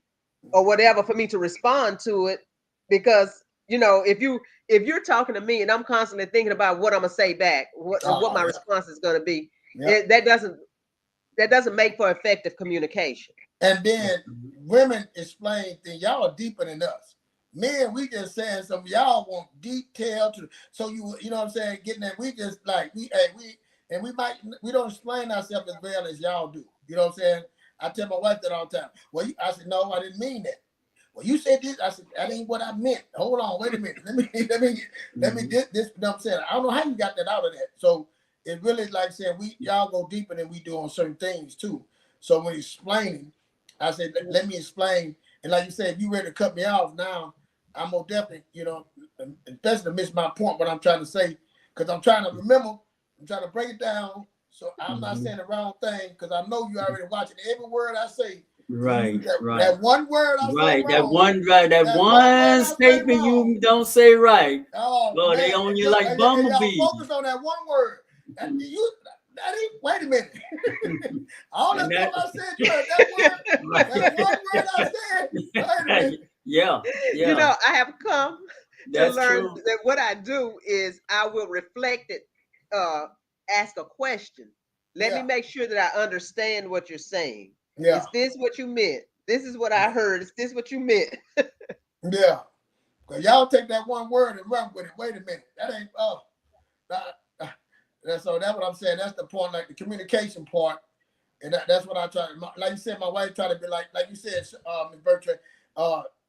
or whatever for me to respond to it. Because if you're talking to me and I'm constantly thinking about what I'm gonna say back, what my response is gonna be, that doesn't make for effective communication. And then women explain things. Y'all are deeper than us. Men, we just saying something. Y'all want detail so you know what I'm saying, getting that. We just like we don't explain ourselves as well as y'all do. You know what I'm saying? I tell my wife that all the time. Well, I said, no, I didn't mean that. Well, you said this. I said, that ain't what I meant. Hold on, wait a minute. Let me this. You know what I'm saying? I don't know how you got that out of that. So it really, like I said, y'all go deeper than we do on certain things too. So when explaining, I said, let me explain. And like you said, if you ready to cut me off now, I'm more definitely, especially to miss my point, what I'm trying to say, because I'm trying to remember, I'm trying to break it down, so I'm not saying the wrong thing, because I know you already watching every word I say. Right, that one word I say wrong. That one statement you don't say right. Oh, Lord, they on you like bumblebees. Y'all focus on that one word. Wait a minute. All that stuff I said, you heard that word. That one word I said. Wait a minute. Yeah. I have come to learn that what I do is I will reflect it, ask a question. Let me make sure that I understand what you're saying. Yeah. Is this what you meant? This is what I heard. Is this what you meant? Yeah. Because y'all take that one word and run with it. Wait a minute. That ain't, so that's what I'm saying. That's the point, like the communication part. And that's what I try to, like you said, my wife tried to be like you said, Ms. Bertrand,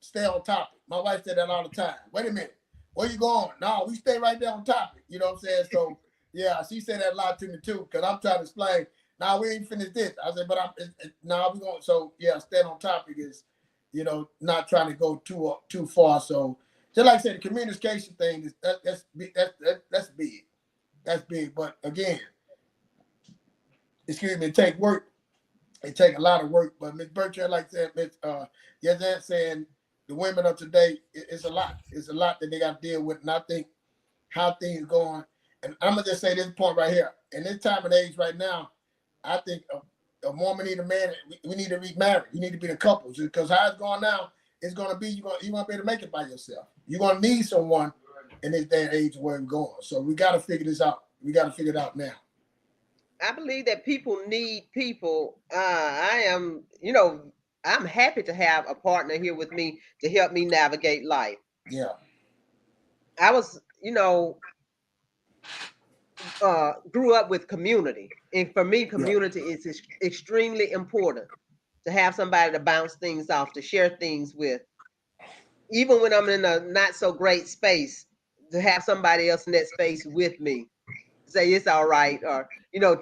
stay on topic. My wife said that all the time. Wait a minute. Where you going? No, we stay right there on topic. You know what I'm saying? So, yeah, she said that a lot to me too, because I'm trying to explain, now we ain't finished this. I said, but now we going, so yeah, staying on topic is, you know, not trying to go too far. So, just like I said, the communication thing, is that's big. That's big. But again, excuse me, it take work. It take a lot of work. But Ms. Bertrand, like I said, Ms. Yazan saying the women of today, it's a lot. It's a lot that they got to deal with. And I think how things going, and I'm gonna just say this point right here. In this time and age right now, I think a woman need a man. We need to be married. You need to be the couples, because how it's going now, it's gonna be you won't be able to make it by yourself. You're gonna need someone in this day and age where we're going. So we got to figure this out. We got to figure it out now. I believe that people need people. I'm happy to have a partner here with me to help me navigate life. Yeah. I was, grew up with community. And for me, community is extremely important, to have somebody to bounce things off, to share things with. Even when I'm in a not so great space, to have somebody else in that space with me, say it's all right, or,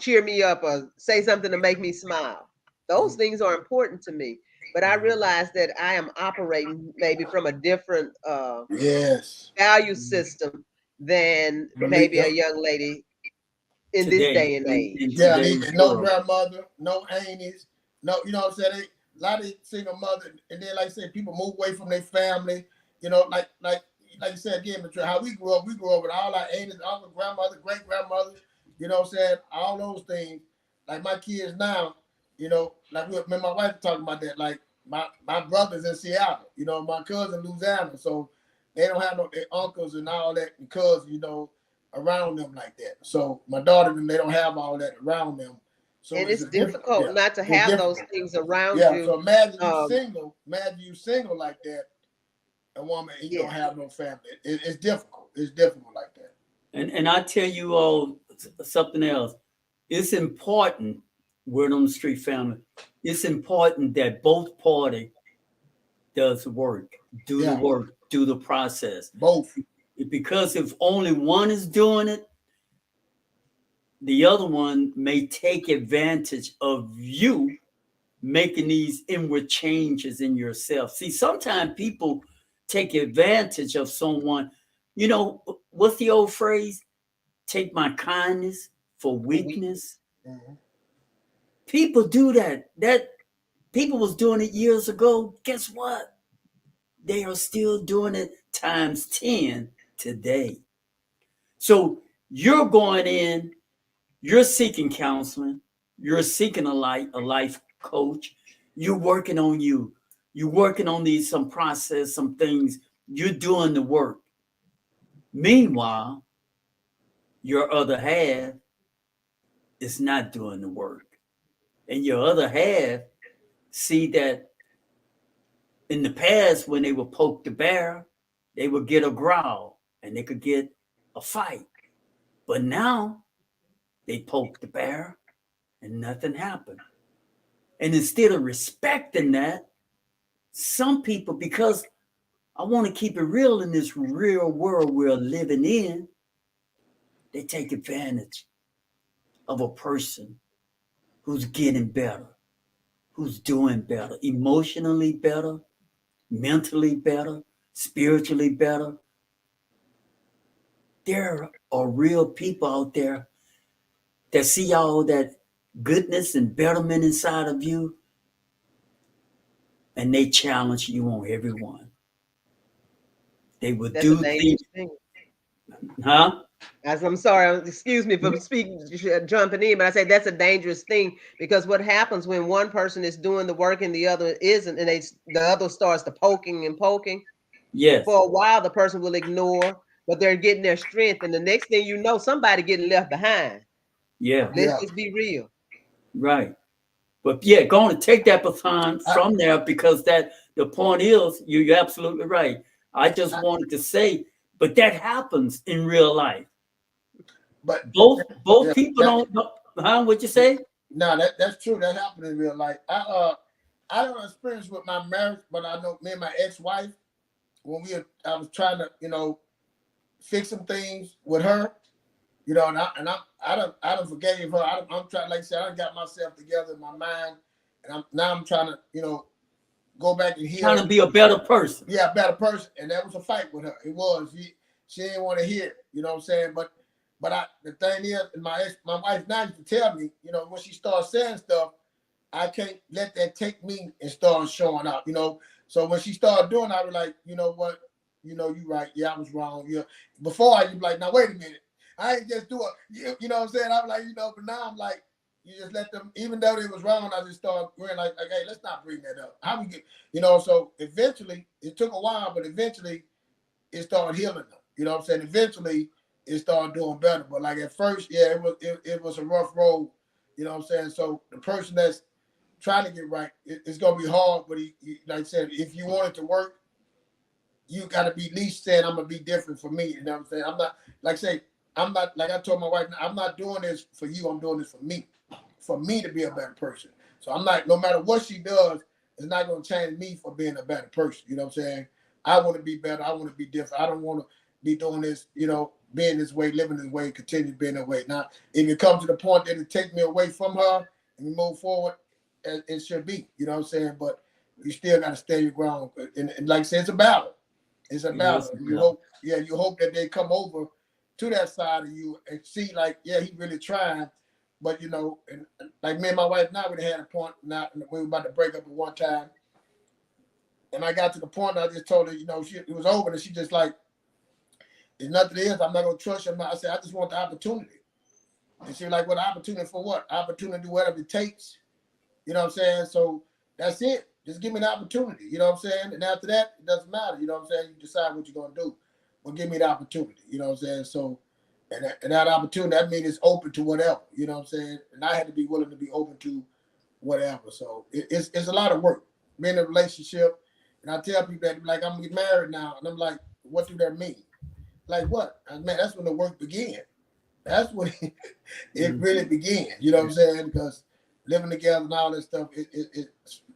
cheer me up, or say something to make me smile. Those things are important to me. But I realize that I am operating maybe from a different value system than maybe a young lady in Today, this day and age. Yeah, no grandmother, no aunties, no, you know what I'm saying? A lot of single mothers, and then like I said, people move away from their family, like you said again, how we grew up with all our aunties, uncle, grandmother, great grandmother, you know what I'm saying? All those things. Like my kids now, like me and my wife talking about that, like my brother's in Seattle, my cousin in Louisiana, so they don't have their uncles and all that and cousins, around them like that. So my daughter and they don't have all that around them. So and it's difficult not to have those things around you. Yeah, so imagine you single like that, a woman, and you don't have no family. It's difficult. It's difficult like that. And I tell you all something else. It's important, word on the street family, it's important that both parties does the work, do the work, do the process. Both. Because if only one is doing it, the other one may take advantage of you making these inward changes in yourself. See, sometimes people take advantage of someone. What's the old phrase? Take my kindness for weakness. Mm-hmm. People do that. People was doing it years ago. Guess what? They are still doing it times 10 today. So you're going in, you're seeking counseling, you're seeking a life coach, you're working on you. You're working on some process, some things. You're doing the work. Meanwhile, your other half is not doing the work. And your other half see that in the past, when they would poke the bear, they would get a growl and they could get a fight. But now they poke the bear and nothing happened. And instead of respecting that, some people, because I want to keep it real in this real world we're living in, they take advantage of a person who's getting better, who's doing better, emotionally better, mentally better, spiritually better. There are real people out there that see all that goodness and betterment inside of you, and they challenge you on every one. They will do things. Huh? I'm sorry, excuse me for jumping in, but I say that's a dangerous thing, because what happens when one person is doing the work and the other isn't, and the other starts to poking. Yes. For a while, the person will ignore, but they're getting their strength, and the next thing you know, somebody getting left behind. Yeah. Let's just be real. Right. But going to take that baton from there, because the point is, you're absolutely right. I just wanted to say, but that happens in real life. But Both yeah, people don't know. Huh? What you say? no, that's true. That happened in real life. I don't experience with my marriage, but I know me and my ex-wife, when I was trying to, fix some things with her, and I don't forgave her. I'm trying, like I said, I done got myself together in my mind, and I'm trying to, go back and heal. Trying to be a better person. Yeah, a better person. And that was a fight with her. It was. She didn't want to hear it. You know what I'm saying? But the thing is, my wife now used to tell me, when she starts saying stuff, I can't let that take me and start showing up. So when she started doing, I was like, you know what, you're right. Yeah, I was wrong. Yeah. Before I was like, now wait a minute, I ain't just do it. You know what I'm saying? I'm like, but now I'm like, you just let them, even though it was wrong, I just started going like, hey, let's not bring that up. How we get, so eventually, it took a while, but eventually it started healing them. You know what I'm saying? Eventually it started doing better. But like at first, yeah, it was a rough road. You know what I'm saying? So the person that's trying to get right, it's gonna be hard. But he, like I said, if you want it to work, you got to be at least saying I'm gonna be different for me. You know what I'm saying? I'm not like I told my wife, I'm not doing this for you. I'm doing this for me to be a better person. So I'm not, no matter what she does, it's not gonna change me for being a better person. You know what I'm saying? I want to be better. I want to be different. I don't want to be doing this, being this way, living this way, continue being that way. Now, if it comes to the point that it takes me away from her and we move forward, it should be, you know what I'm saying? But you still got to stay your ground. And like I said, it's a battle. It's a battle. You hope that they come over to that side of you and see like, yeah, he really trying. But, and like me and my wife now, we had a point now, we were about to break up at one time. And I got to the point, I just told her, it was over, and she just like, there's nothing else. I'm not going to trust you. I said, I just want the opportunity. And she was like, well, the opportunity for what? Opportunity to do whatever it takes. You know what I'm saying? So that's it. Just give me the opportunity. You know what I'm saying? And after that, it doesn't matter. You know what I'm saying? You decide what you're going to do. But give me the opportunity. You know what I'm saying? So, and that opportunity, that means it's open to whatever. You know what I'm saying? And I had to be willing to be open to whatever. So it's a lot of work. Being in a relationship. And I tell people that, like, I'm going to get married now. And I'm like, what do that mean? Like what? Man, that's when the work began. That's when it really began. You know what I'm saying? Because living together and all that stuff, it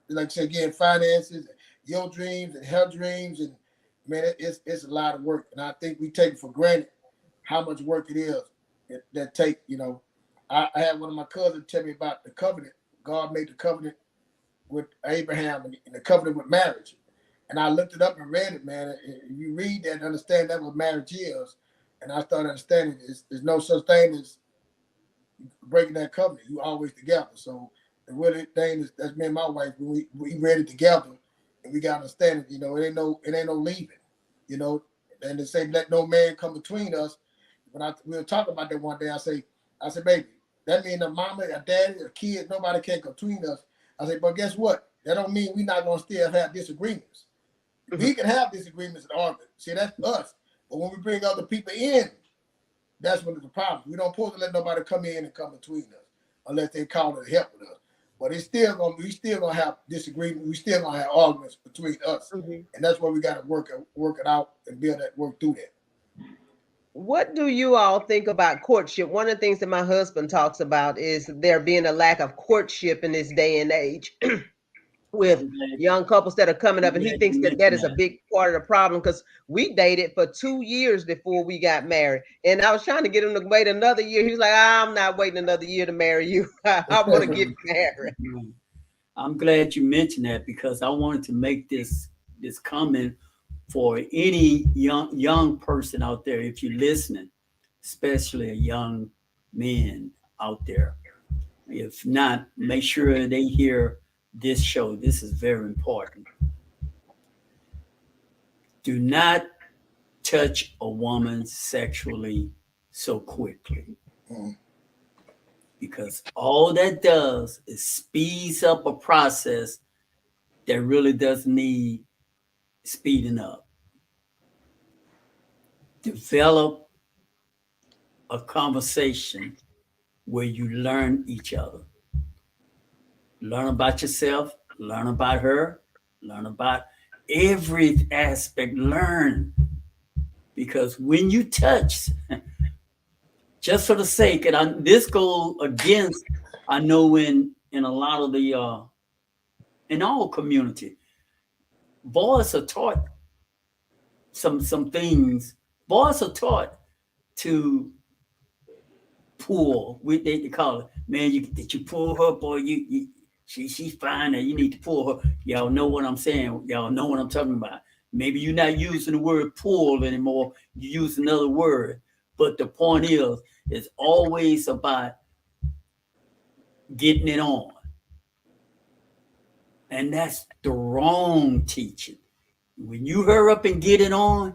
like I said again, finances, your dreams and her dreams, and man, it's a lot of work. And I think we take it for granted how much work it is that take. I had one of my cousins tell me about the covenant. God made the covenant with Abraham and the covenant with marriage. And I looked it up and read it, man. And you read that and understand that what marriage is. And I started understanding there's no such thing as breaking that covenant. You always together. So the really thing is that's me and my wife, we read it together and we got to understand it, it ain't no leaving. And they say let no man come between us. When we were talking about that one day, I said, baby, that means a mama, a daddy, a kid, nobody can come between us. I said, but guess what? That don't mean we're not gonna still have disagreements. We can have disagreements and arguments. See, that's us. But when we bring other people in, that's when it's a problem. We don't supposed to let nobody come in and come between us unless they call it to help with us. But we still gonna have disagreements. We still gonna have arguments between us, and that's where we got to work it out and work through that. What do you all think about courtship? One of the things that my husband talks about is there being a lack of courtship in this day and age. With young couples that are coming up, and he thinks that is a big part of the problem because we dated for 2 years before we got married, and I was trying to get him to wait another year. He was like, I'm not waiting another year to marry you. I want to get married. I'm glad you mentioned that because I wanted to make this comment for any young person out there, if you're listening, especially a young man out there. If not, make sure they hear this show. This is very important. Do not touch a woman sexually so quickly. Because all that does is speeds up a process that really doesn't need speeding up. Develop a conversation where you learn each other. Learn about yourself, learn about her, learn about every aspect, learn. Because when you touch, just for the sake, and this goes against, I know in a lot of the in all community, boys are taught some things. Boys are taught to pull. They call it, man. Did you pull her, boy? She's fine, and you need to pull her. Y'all know what I'm saying. Y'all know what I'm talking about. Maybe you're not using the word pull anymore. You use another word. But the point is, it's always about getting it on. And that's the wrong teaching. When you hurry up and get it on,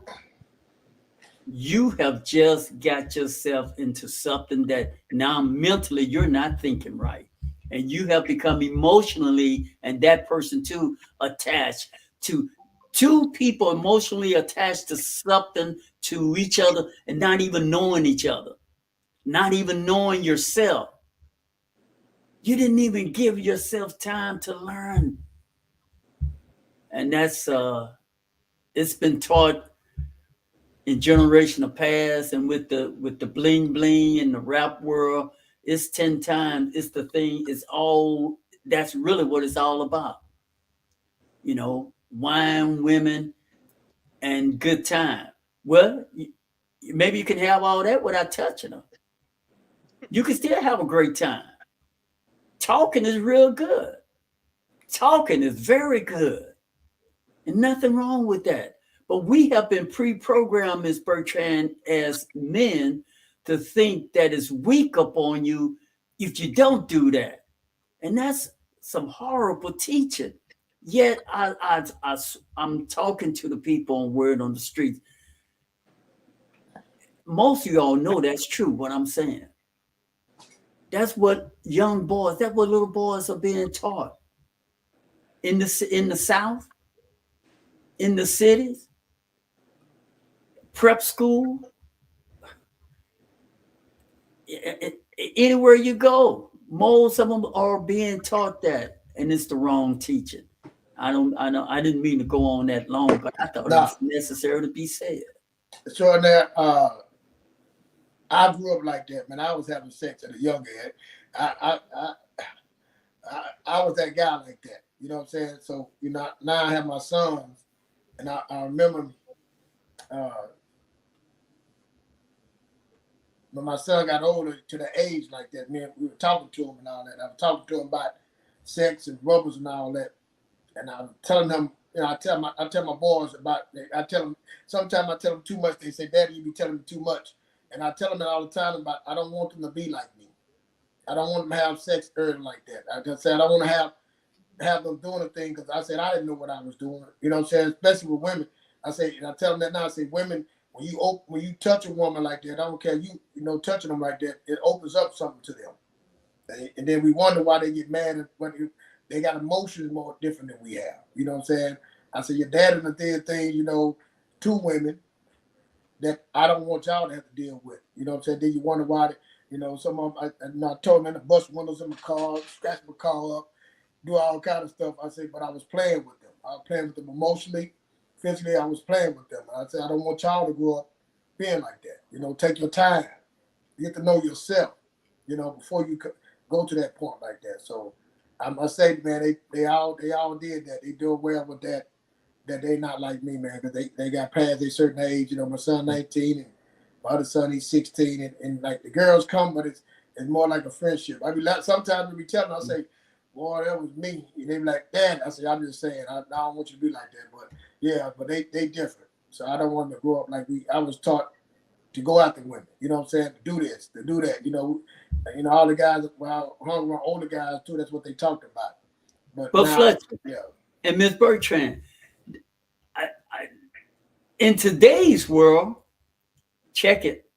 you have just got yourself into something that now mentally you're not thinking right. And you have become emotionally, and that person too, attached to two people emotionally attached to something, to each other, and not even knowing each other, not even knowing yourself. You didn't even give yourself time to learn. And that's it's been taught in generation of past, and with the bling bling in the rap world, it's 10 times, it's the thing, it's all, that's really what it's all about. Wine, women, and good time. Well, maybe you can have all that without touching them. You can still have a great time. Talking is real good. Talking is very good. And nothing wrong with that. But we have been pre-programmed, Ms. Bertrand, as men to think that it's weak upon you if you don't do that. And that's some horrible teaching. Yet I'm talking to the people on word on the streets. Most of y'all know that's true, what I'm saying. That's what young boys, that's what little boys are being taught. In the South, in the cities, prep school, anywhere you go, most of them are being taught that, and it's the wrong teaching. I didn't mean to go on that long, but I thought it was necessary to be said. So now, I grew up like that, man. I was having sex at a young age. I was that guy like that. You know what I'm saying? So now I have my sons, and I remember when my son got older to the age like that, man, we were talking to him and all that. I was talking to him about sex and rubbers and all that, and I was telling him, I tell my boys about. Sometimes I tell them too much. They say, "Daddy, you be telling me too much," and I tell them all the time about I don't want them to be like me. I don't want them to have sex early like that. I just said I don't want to have them doing a thing because I said I didn't know what I was doing. You know what I'm saying? Especially with women. I say, and I tell them that now. I say, women, when you touch a woman like that, I don't care you touching them like that, it opens up something to them. And then we wonder why they get mad when they got emotions more different than we have. You know what I'm saying? I said, your dad and the did things, to women that I don't want y'all to have to deal with. You know what I'm saying? Then you wonder why, some of them, I told them to bust windows in my car, scratch my car up, do all kind of stuff. I said, but I was playing with them. I was playing with them emotionally, physically. I was playing with them. I said, I don't want y'all to grow up being like that. Take your time. You get to know yourself, before you go to that point like that. So I must say, man, they all did that. They doing well with that they not like me, man, because they got past a certain age. My son 19 and my other son he's 16, and like the girls come, but it's more like a friendship. I mean, sometimes we be telling them, I say, boy, that was me. And they be like, Dad, I say, I'm just saying, I don't want you to be like that, but yeah, but they different. So I don't want them to grow up like I was taught to go after women. You know what I'm saying? To do this, to do that. All the guys, well, hung around older guys too. That's what they talked about. But now, Fletcher, yeah. And Ms. Bertrand, in today's world, check it.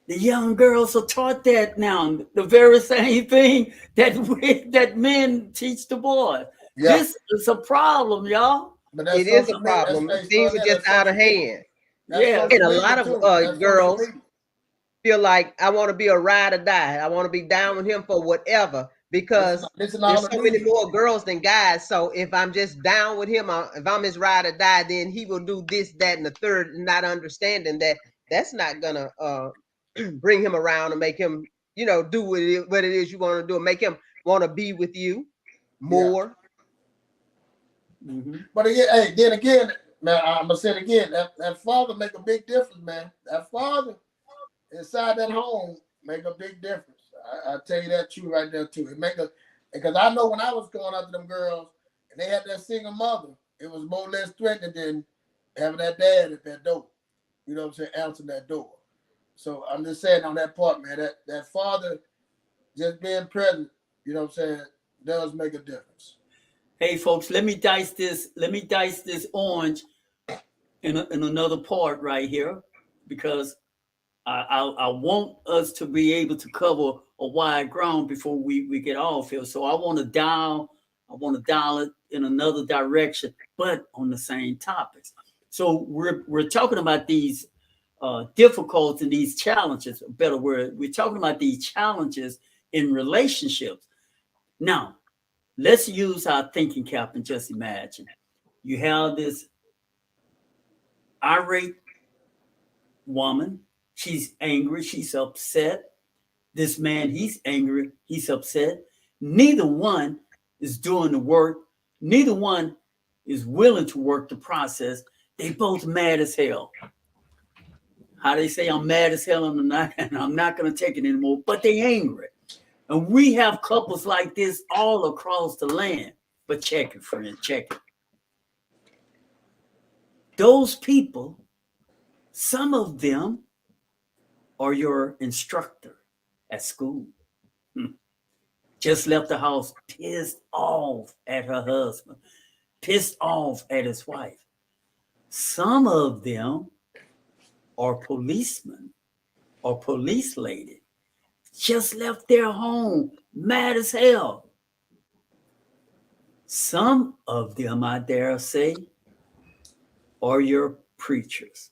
The young girls are taught that now, the very same thing that men teach the boys. Yeah. This is a problem, y'all. But it is a problem. Things are just out of hand. Yeah, and a lot of girls feel like I want to be a ride or die. I want to be down with him for whatever. because listen all there's the so many news. more girls than guys. So if I'm just down with him, if I'm his ride or die, then he will do this, that, and the third, not understanding that that's not gonna bring him around and make him, do what it is you want to do, and make him want to be with you more. Mm-hmm. But again, hey, then again, man, I'm gonna say it again. That father make a big difference, man. That father inside that home make a big difference. I tell you that too, right there too. It make a, because I know when I was going after them girls and they had that single mother, it was more or less threatening than having that dad at that door. You know what I'm saying? Answering that door. So I'm just saying on that part, man, that father just being present, you know what I'm saying, does make a difference. Hey, folks, let me dice this. Let me dice this orange in another part right here, because I want us to be able to cover a wide ground before we get off here. So I want to dial it in another direction, but on the same topics. So we're talking about these difficulties and these challenges. A better word, we're talking about these challenges in relationships. Now, let's use our thinking cap and just imagine you have this irate woman. She's angry. She's upset. This man, he's angry. He's upset. Neither one is doing the work. Neither one is willing to work the process. They both mad as hell. How they say, I'm mad as hell and I'm not going to take it anymore, but they angry. And we have couples like this all across the land. But check it, friend, check it. Those people, some of them are your instructor at school. Just left the house pissed off at her husband, pissed off at his wife. Some of them are policemen or police lady. Just left their home mad as hell. Some of them, I dare say, are your preachers.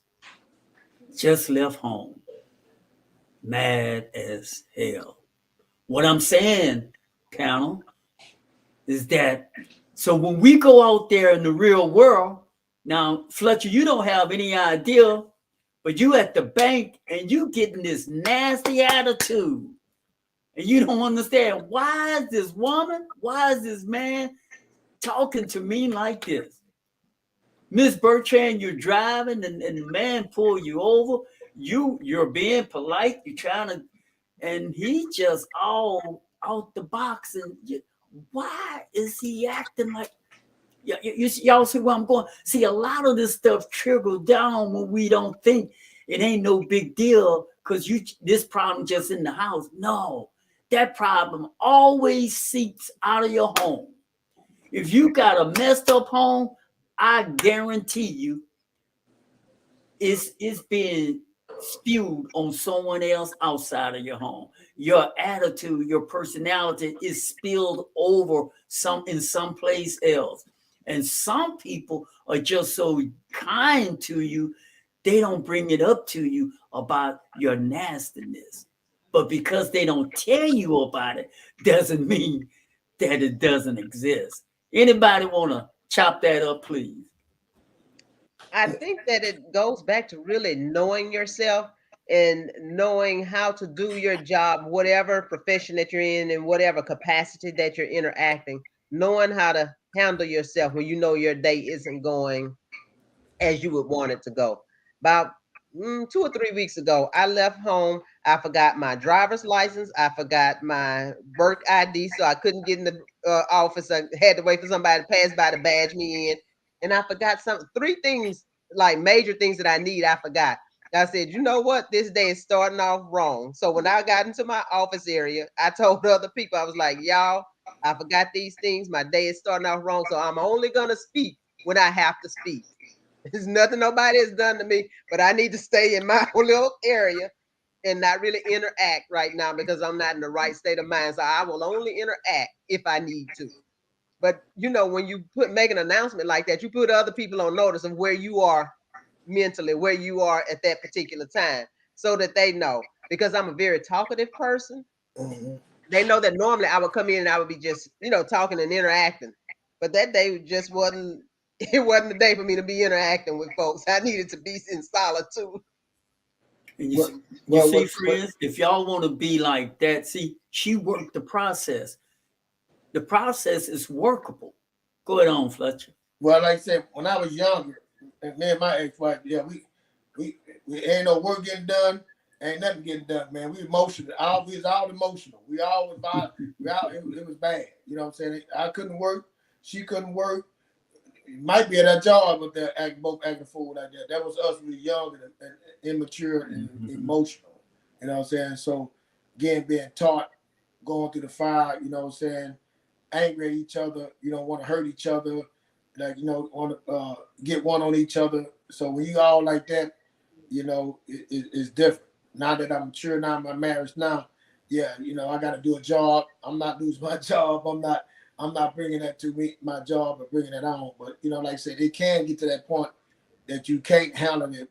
Just left home mad as hell. What I'm saying, panel, is that so when we go out there in the real world, now, Fletcher, you don't have any idea, but you at the bank and you getting this nasty attitude. And you don't understand, why is this woman, why is this man talking to me like this? Miss Bertrand, you're driving and the man pull you over. You're being polite. You're trying to, and he just all out the box. And why is he acting like? Y'all see where I'm going? See, a lot of this stuff trickles down when we don't think it ain't no big deal because this problem just in the house. No, that problem always seeps out of your home. If you got a messed up home, I guarantee you it's being spewed on someone else outside of your home. Your attitude, your personality is spilled over in some place else. And some people are just so kind to you, they don't bring it up to you about your nastiness. But because they don't tell you about it, doesn't mean that it doesn't exist. Anybody want to chop that up, please? I think that it goes back to really knowing yourself and knowing how to do your job, whatever profession that you're in and whatever capacity that you're interacting, knowing how to handle yourself when you know your day isn't going as you would want it to go. About 2 or 3 weeks ago, I left home. I forgot my driver's license. I forgot my work ID, so I couldn't get in the office. I had to wait for somebody to pass by to badge me in. And I forgot 3 things, like major things that I need. I forgot. I said, you know what? This day is starting off wrong. So when I got into my office area, I told other people, I was like, y'all, I forgot these things. My day is starting off wrong. So I'm only going to speak when I have to speak. There's nothing nobody has done to me, but I need to stay in my little area and not really interact right now because I'm not in the right state of mind. So I will only interact if I need to. But when you make an announcement like that, you put other people on notice of where you are mentally, where you are at that particular time, so that they know. Because I'm a very talkative person. Mm-hmm. they know that normally I would come in and I would be just, talking and interacting. But that day just wasn't, it wasn't the day for me to be interacting with folks. I needed to be in solitude. And you see, friends, if y'all want to be like that, see, she worked the process. The process is workable. Go ahead on, Fletcher. Well, like I said, when I was younger, and me and my ex-wife, yeah, we ain't no work getting done, ain't nothing getting done, man. We emotional. We was all emotional. We all was violent. It was bad. You know what I'm saying? I couldn't work. She couldn't work. It might be at that job, but they're both acting fool like that. That was us. We were young and immature and emotional. You know what I'm saying? So, again, being taught, going through the fire, you know what I'm saying? Angry at each other, want to hurt each other, like, want to get one on each other. So when you all like that, it's different. Now that I'm mature, now in my marriage now, yeah, I got to do a job. I'm not losing my job. I'm not bringing that to me, my job, or bringing it on. But, like I said, it can get to that point that you can't handle it.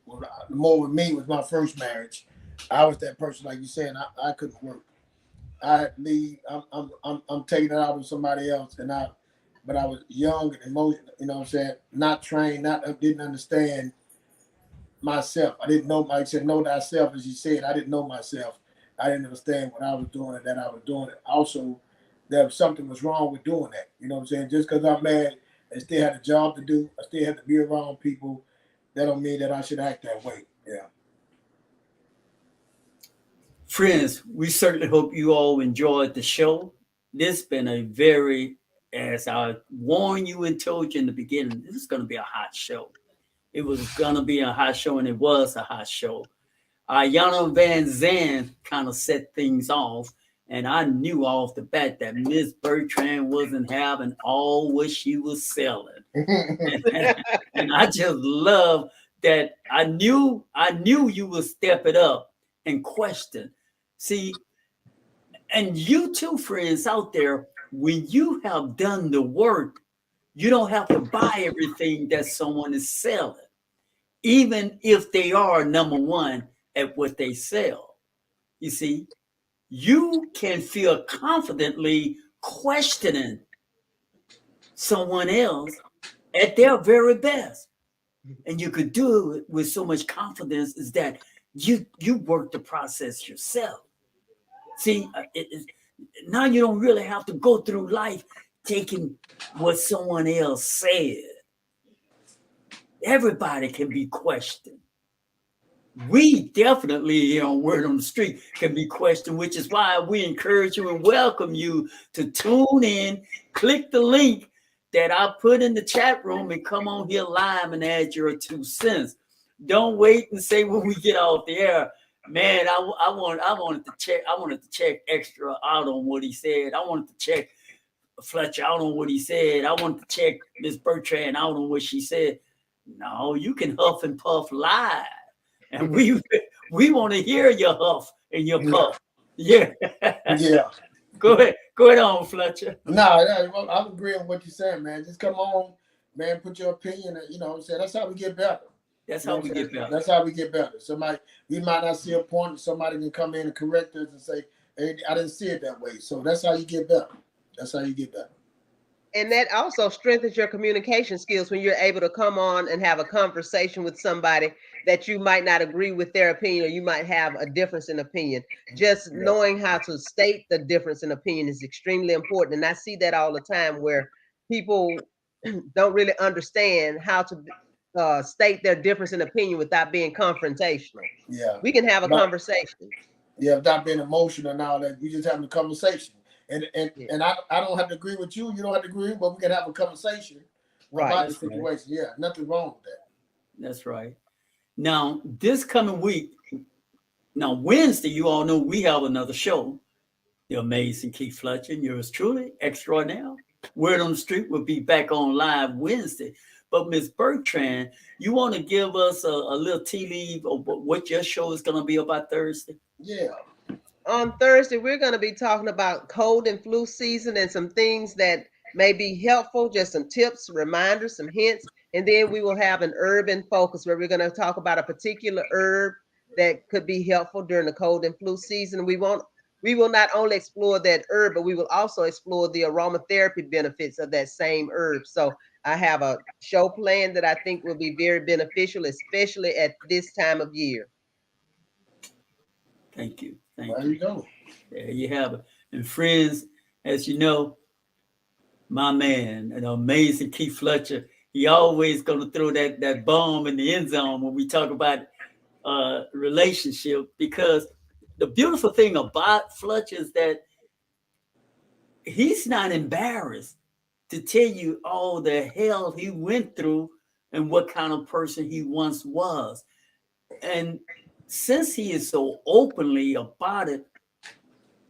More with me was my first marriage. I was that person, like you saying, I couldn't work. I had to leave. I'm taking it out on somebody else, but I was young and emotional. You know what I'm saying? Not trained. Didn't understand myself. I didn't know. Like I said, know thyself, as you said. I didn't know myself. I didn't understand what I was doing and that I was doing it. Also, that something was wrong with doing that. You know what I'm saying? Just because I'm mad, I still had a job to do. I still had to be around people. That don't mean that I should act that way. Yeah. Friends, we certainly hope you all enjoyed the show. This has been a as I warned you and told you in the beginning, this is going to be a hot show. It was going to be a hot show, and it was a hot show. Iyanla Vanzant kind of set things off, and I knew off the bat that Miss Bertrand wasn't having all what she was selling. and I just love that I knew you would step it up and question. See, and you too, friends out there, when you have done the work, you don't have to buy everything that someone is selling, even if they are number one at what they sell. You see, you can feel confidently questioning someone else at their very best. And you could do it with so much confidence is that you work the process yourself. See, now you don't really have to go through life taking what someone else said. Everybody can be questioned. We definitely here on Word on the Street can be questioned, which is why we encourage you and welcome you to tune in, click the link that I put in the chat room and come on here live and add your 2 cents. Don't wait and say when we get off the air, man, I wanted to check Xtra out on what he said. I wanted to check Fletcher out on what he said. I wanted to check Miss Bertrand out on what she said. No, you can huff and puff live. And we want to hear your huff and your puff. Yeah. Yeah. Go ahead on, Fletcher. No, I'm agreeing with what you're saying, man. Just come on, man, put your opinion, you know what I'm saying? That's how we get better. That's how we get better. That's how we get better. We might not see a point, and somebody can come in and correct us and say, hey, I didn't see it that way. So that's how you get better. That's how you get better. And that also strengthens your communication skills when you're able to come on and have a conversation with somebody that you might not agree with their opinion, or you might have a difference in opinion. Just knowing how to state the difference in opinion is extremely important. And I see that all the time where people don't really understand how to state their difference in opinion without being confrontational. Yeah. We can have a conversation. Yeah, without being emotional and all that. We just having a conversation. And I don't have to agree with you. You don't have to agree, but we can have a conversation about the situation. Right. Yeah, nothing wrong with that. That's right. Now, this coming week, Wednesday, you all know we have another show. The amazing Keith Fletcher and yours truly, extraordinaire. Word on the Street will be back on live Wednesday. But Miss Bertrand, you want to give us a little tea leaf of what your show is going to be about Thursday? Yeah. On Thursday, we're going to be talking about cold and flu season and some things that may be helpful, just some tips, reminders, some hints. And then we will have an urban focus where we're going to talk about a particular herb that could be helpful during the cold and flu season. We want we will not only explore that herb, but we will also explore the aromatherapy benefits of that same herb. So I have a show plan that I think will be very beneficial, especially at this time of year. Thank you. Thank There you. you go. There you have it. And friends, as you know, my man, an amazing Keith Fletcher, he always gonna throw that bomb in the end zone when we talk about relationship, because the beautiful thing about Fletcher is that he's not embarrassed to tell you all the hell he went through and what kind of person he once was. And since he is so openly about it,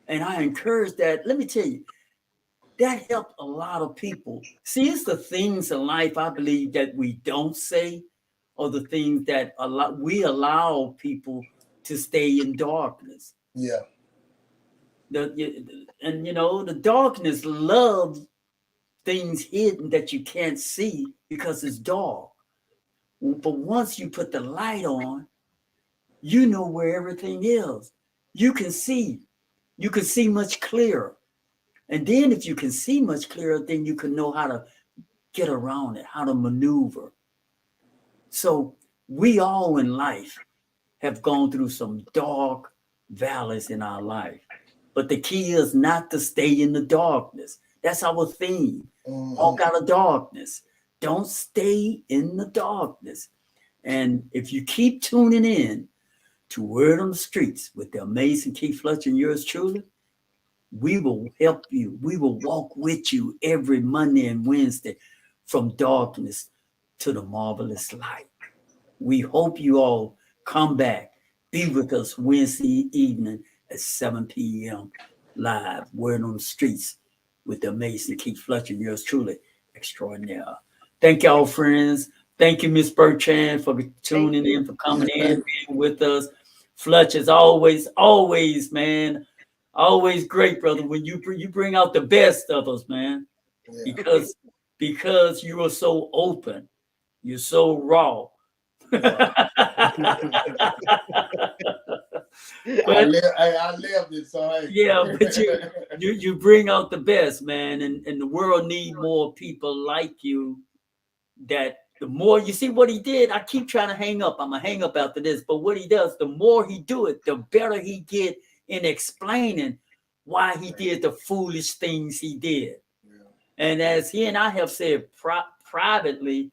and I encourage that, let me tell you, that helped a lot of people. See, it's the things in life I believe that we don't say, or the things that we allow people to stay in darkness. Yeah. And you know, the darkness loves things hidden that you can't see because it's dark. But once you put the light on, you know where everything is. You can see much clearer. And then if you can see much clearer, then you can know how to get around it, how to maneuver. So we all in life have gone through some dark valleys in our life. But the key is not to stay in the darkness. That's our theme. Walk out of darkness. Don't stay in the darkness. And if you keep tuning in to Word on the Streets with the amazing Keith Fletcher and yours truly, we will help you. We will walk with you every Monday and Wednesday from darkness to the marvelous light. We hope you all come back. Be with us Wednesday evening at 7 p.m. live, Word on the Streets with the amazing Keith Fletcher and yours truly, extraordinaire. Thank y'all, friends. Thank you, Miss Bertrand, for tuning in, for coming in, being with us. Fletcher's always, man, always great, brother, when you bring out the best of us, man. Yeah. Because you are so open, you're so raw. I lived it, so hey. Yeah, but you bring out the best, man, and the world need more people like you. That the more you see what he did, I keep trying to hang up. I'm gonna hang up after this, but what he does, the more he do it, the better he get in explaining why he did the foolish things he did. Yeah. And as he and I have said privately,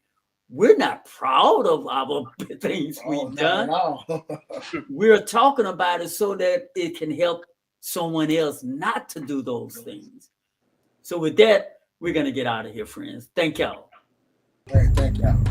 we're not proud of our things we've done. We're talking about it so that it can help someone else not to do those things. So with that, we're gonna get out of here, friends. Thank y'all. Hey, thank y'all.